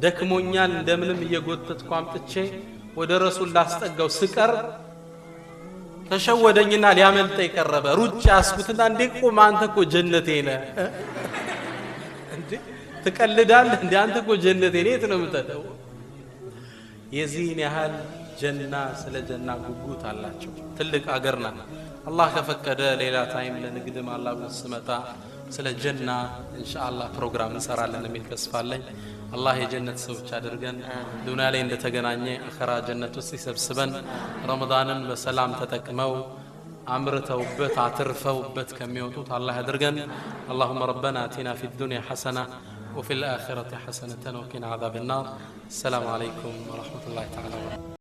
ደክሞኛል፣ እንደምንም እየጎተትኩ አምጥቼ ወደ ረሱል ላስጠጋው ስቀር ተሸወደኝና ሊያመልጠኝ ቀረበ። ሩጭ ያስኩትና እንዴ ቆም አንተ እኮ ጀነቴ ነህ ትቀልዳለህ እንዴ አንተ እኮ ጀነት የት ነው የምትጠው የዚህን ያህል ጀና ስለ ጀና ጉጉት አላቸው ትልቅ አገር ናት አላህ ከፈቀደ ሌላ ታይም ለንግድም አላህ ስመጣ ስለ ጀና ኢንሻአላህ ፕሮግራም እንሰራለን የሚል ተስፋ አለኝ አላህ የጀነት ሰዎች አድርገን ዱንያ ላይ እንደተገናኘ አኺራ ጀነት ውስጥ ይሰብስበን ረመዳንን በሰላም ተጠቅመው አምርተውበት አትርፈውበት ከሚወጡት አላህ ያድርገን اللهم ربنا آتنا في الدنيا حسنة وفي الآخرة حسنة وقنا عذاب النار السلام عليكم ورحمة الله تعالى وبركاته